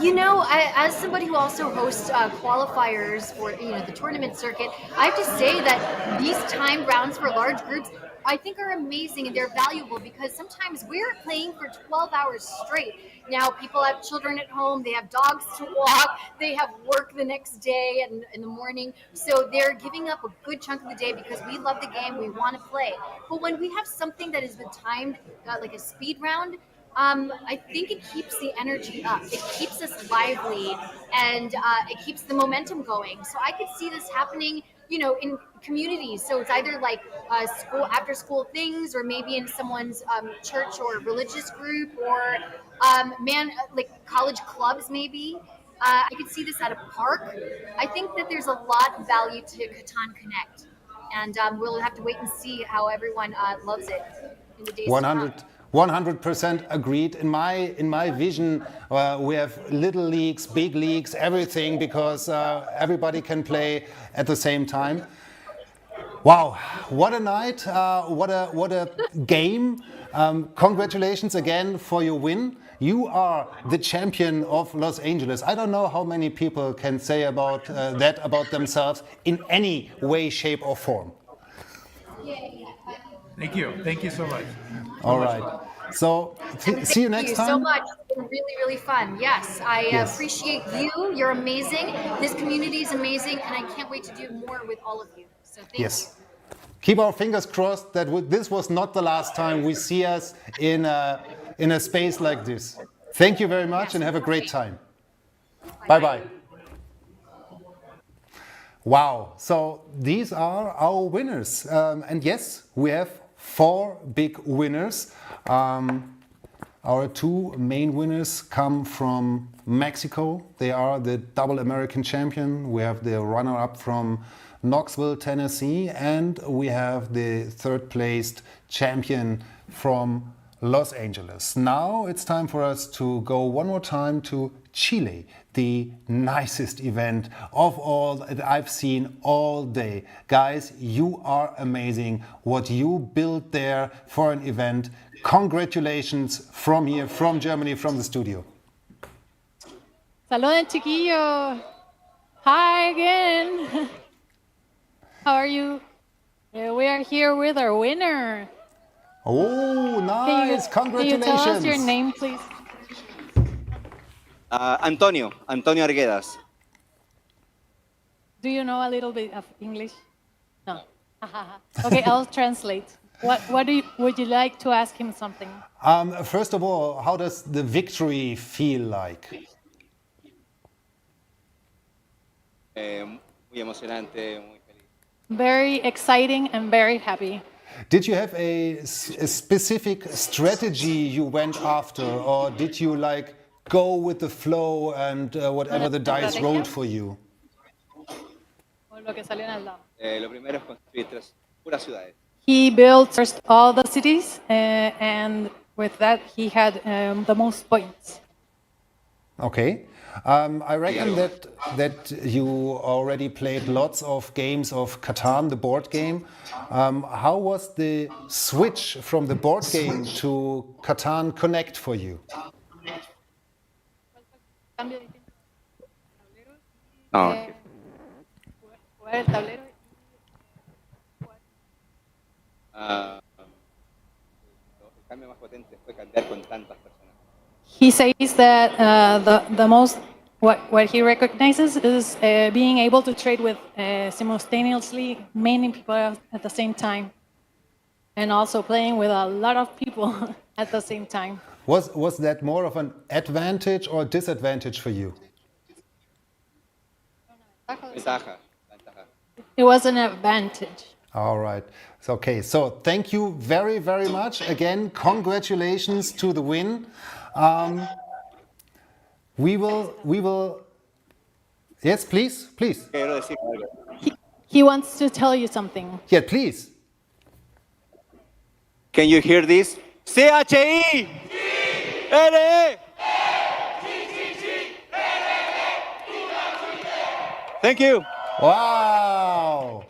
as somebody who also hosts qualifiers for the tournament circuit, I have to say that these timed rounds for large groups, I think, are amazing and they're valuable because sometimes we're playing for 12 hours straight. Now, people have children at home, they have dogs to walk, they have work the next day and in the morning, so they're giving up a good chunk of the day because we love the game, we want to play. But when we have something that has been timed, like a speed round, I think it keeps the energy up. It keeps us lively, and it keeps the momentum going. So I could see this happening, in communities. So it's either like school, after school things, or maybe in someone's church or religious group, or like college clubs maybe. I could see this at a park. I think that there's a lot of value to Catan Connect, and we'll have to wait and see how everyone loves it in the days to come. 100% agreed. In my vision, we have little leagues, big leagues, everything, because everybody can play at the same time. Wow, what a night! What a game! Congratulations again for your win. You are the champion of Los Angeles. I don't know how many people can say about that about themselves in any way, shape, or form. Thank you. Thank you so much. All right. So see you next time. Thank you so much. It's been really, really fun. Yes, I appreciate you. You're amazing. This community is amazing, and I can't wait to do more with all of you. So thank you. Keep our fingers crossed that this was not the last time we see us in a space like this. Thank you very much and have a great time. Bye-bye. Wow, so these are our winners. And yes, we have 4 big winners. Our 2 main winners come from Mexico. They are the double American champion. We have the runner-up from Knoxville, Tennessee, and we have the 3rd placed champion from Los Angeles. Now it's time for us to go one more time to Chile, the nicest event of all that I've seen all day. Guys, you are amazing. What you built there for an event. Congratulations from here, from Germany, from the studio. Saluden, chiquillo. Hi again. How are you? We are here with our winner. Oh, nice. Congratulations. Can you tell us your name, please? Antonio Arguedas. Do you know a little bit of English? No. Okay, I'll translate. Would you like to ask him something? First of all, how does the victory feel like? Muy emocionante, muy feliz. very exciting and very happy. Did you have a specific strategy you went after, or did you like go with the flow and whatever the dice rolled for you? Lo primero es construir puras ciudades. He built first all the cities, and with that he had the most points. Okay. I reckon that you already played lots of games of Catan, the board game. How was the switch from the board game to Catan Connect for you? No. El cambio más potente fue cambiar con tantas personas. He says that the most what he recognizes is being able to trade with simultaneously many people at the same time, and also playing with a lot of people at the same time. Was that more of an advantage or disadvantage for you? Ventaja. It was an advantage. All right. Okay. So thank you very, very much. Again, congratulations to the win. We will. Yes, please. He wants to tell you something. Yeah, please. Can you hear this? CHI! LE! Thank you. Wow.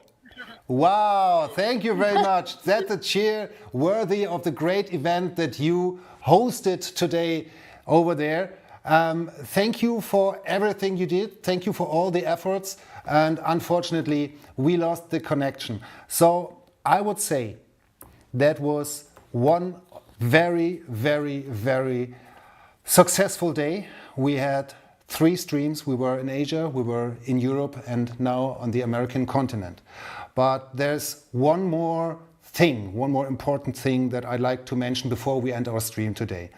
Wow, thank you very much. That's a cheer worthy of the great event that you hosted today over there. Thank you for everything you did. Thank you for all the efforts. And unfortunately, we lost the connection. So I would say that was one very, very, very successful day. We had 3 streams. We were in Asia, we were in Europe, and now on the American continent. But there's one more important thing that I'd like to mention before we end our stream today.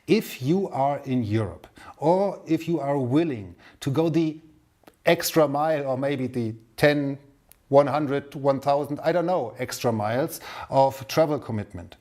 If you are in Europe, or if you are willing to go the extra mile, or maybe the 10, 100, 1000, I don't know, extra miles of travel commitment,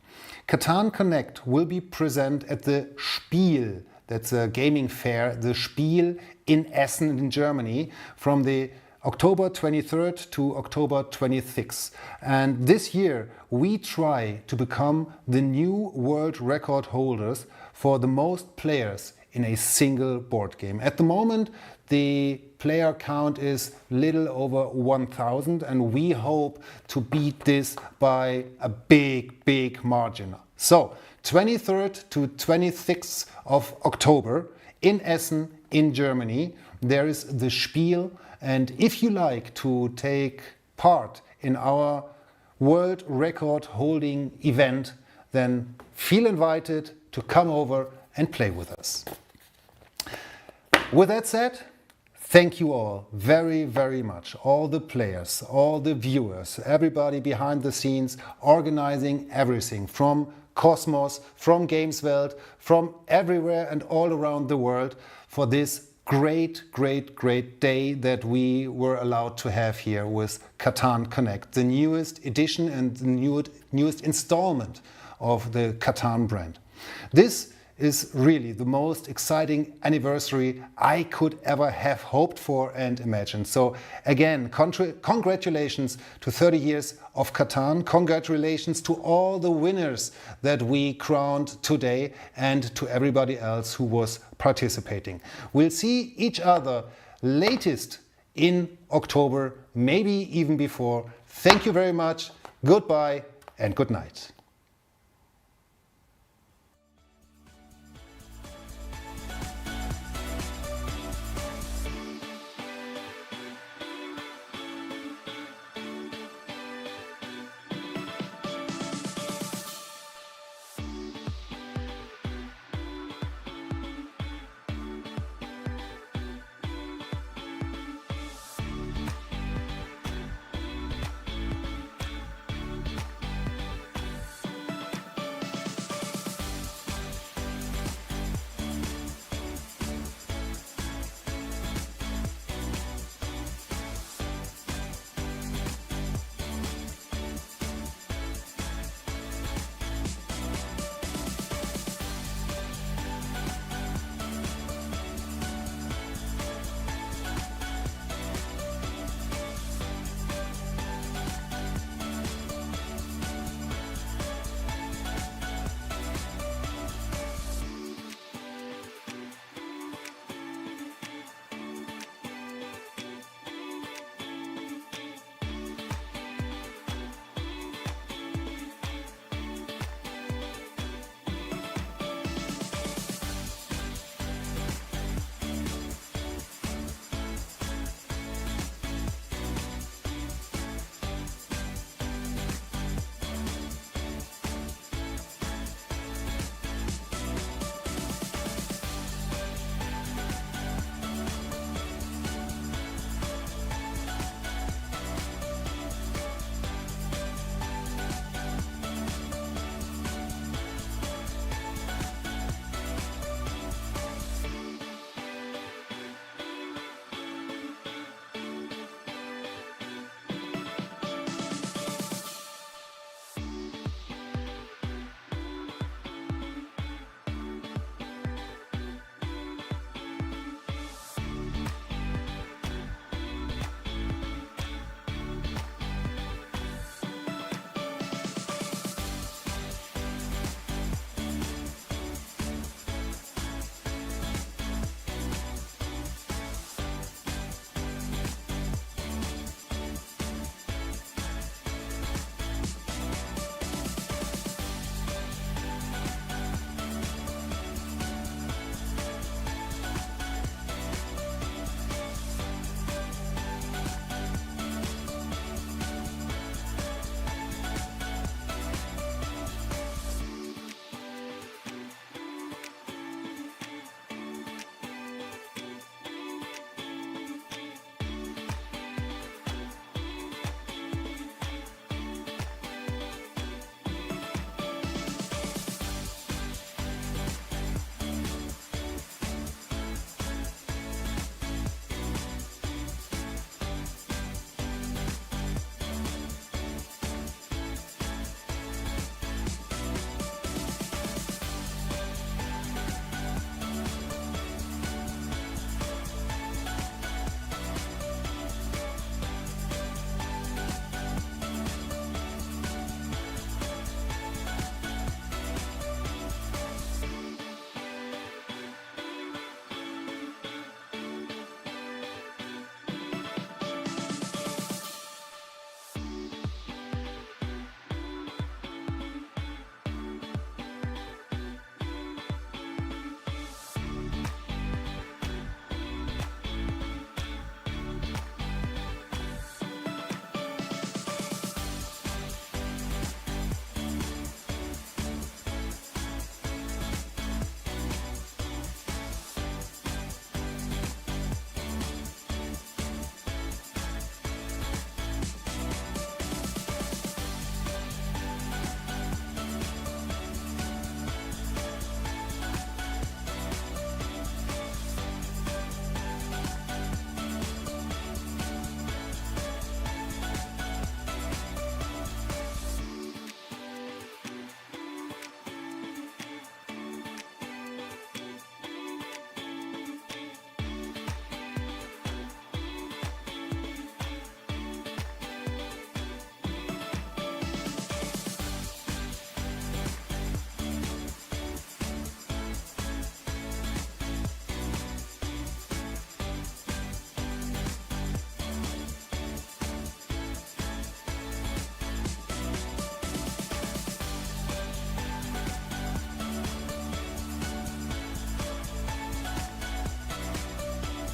Catan Connect will be present at the Spiel, that's a gaming fair, the Spiel in Essen in Germany, from the October 23rd to October 26th. And this year we try to become the new world record holders for the most players in a single board game. At the moment the player count is little over 1000, and we hope to beat this by a big margin. So 23rd to 26th of October in Essen in Germany there is the Spiel. And if you like to take part in our world record holding event, then feel invited to come over and play with us. With that said, thank you all very, very much. All the players, all the viewers, everybody behind the scenes, organizing everything from Cosmos, from Gameswelt, from everywhere and all around the world for this great day that we were allowed to have here with Catan Connect, the newest edition and the newest installment of the Catan brand. This is really the most exciting anniversary I could ever have hoped for and imagined. So again, congratulations to 30 years of Catan. Congratulations to all the winners that we crowned today and to everybody else who was participating. We'll see each other latest in October, maybe even before. Thank you very much. Goodbye and good night.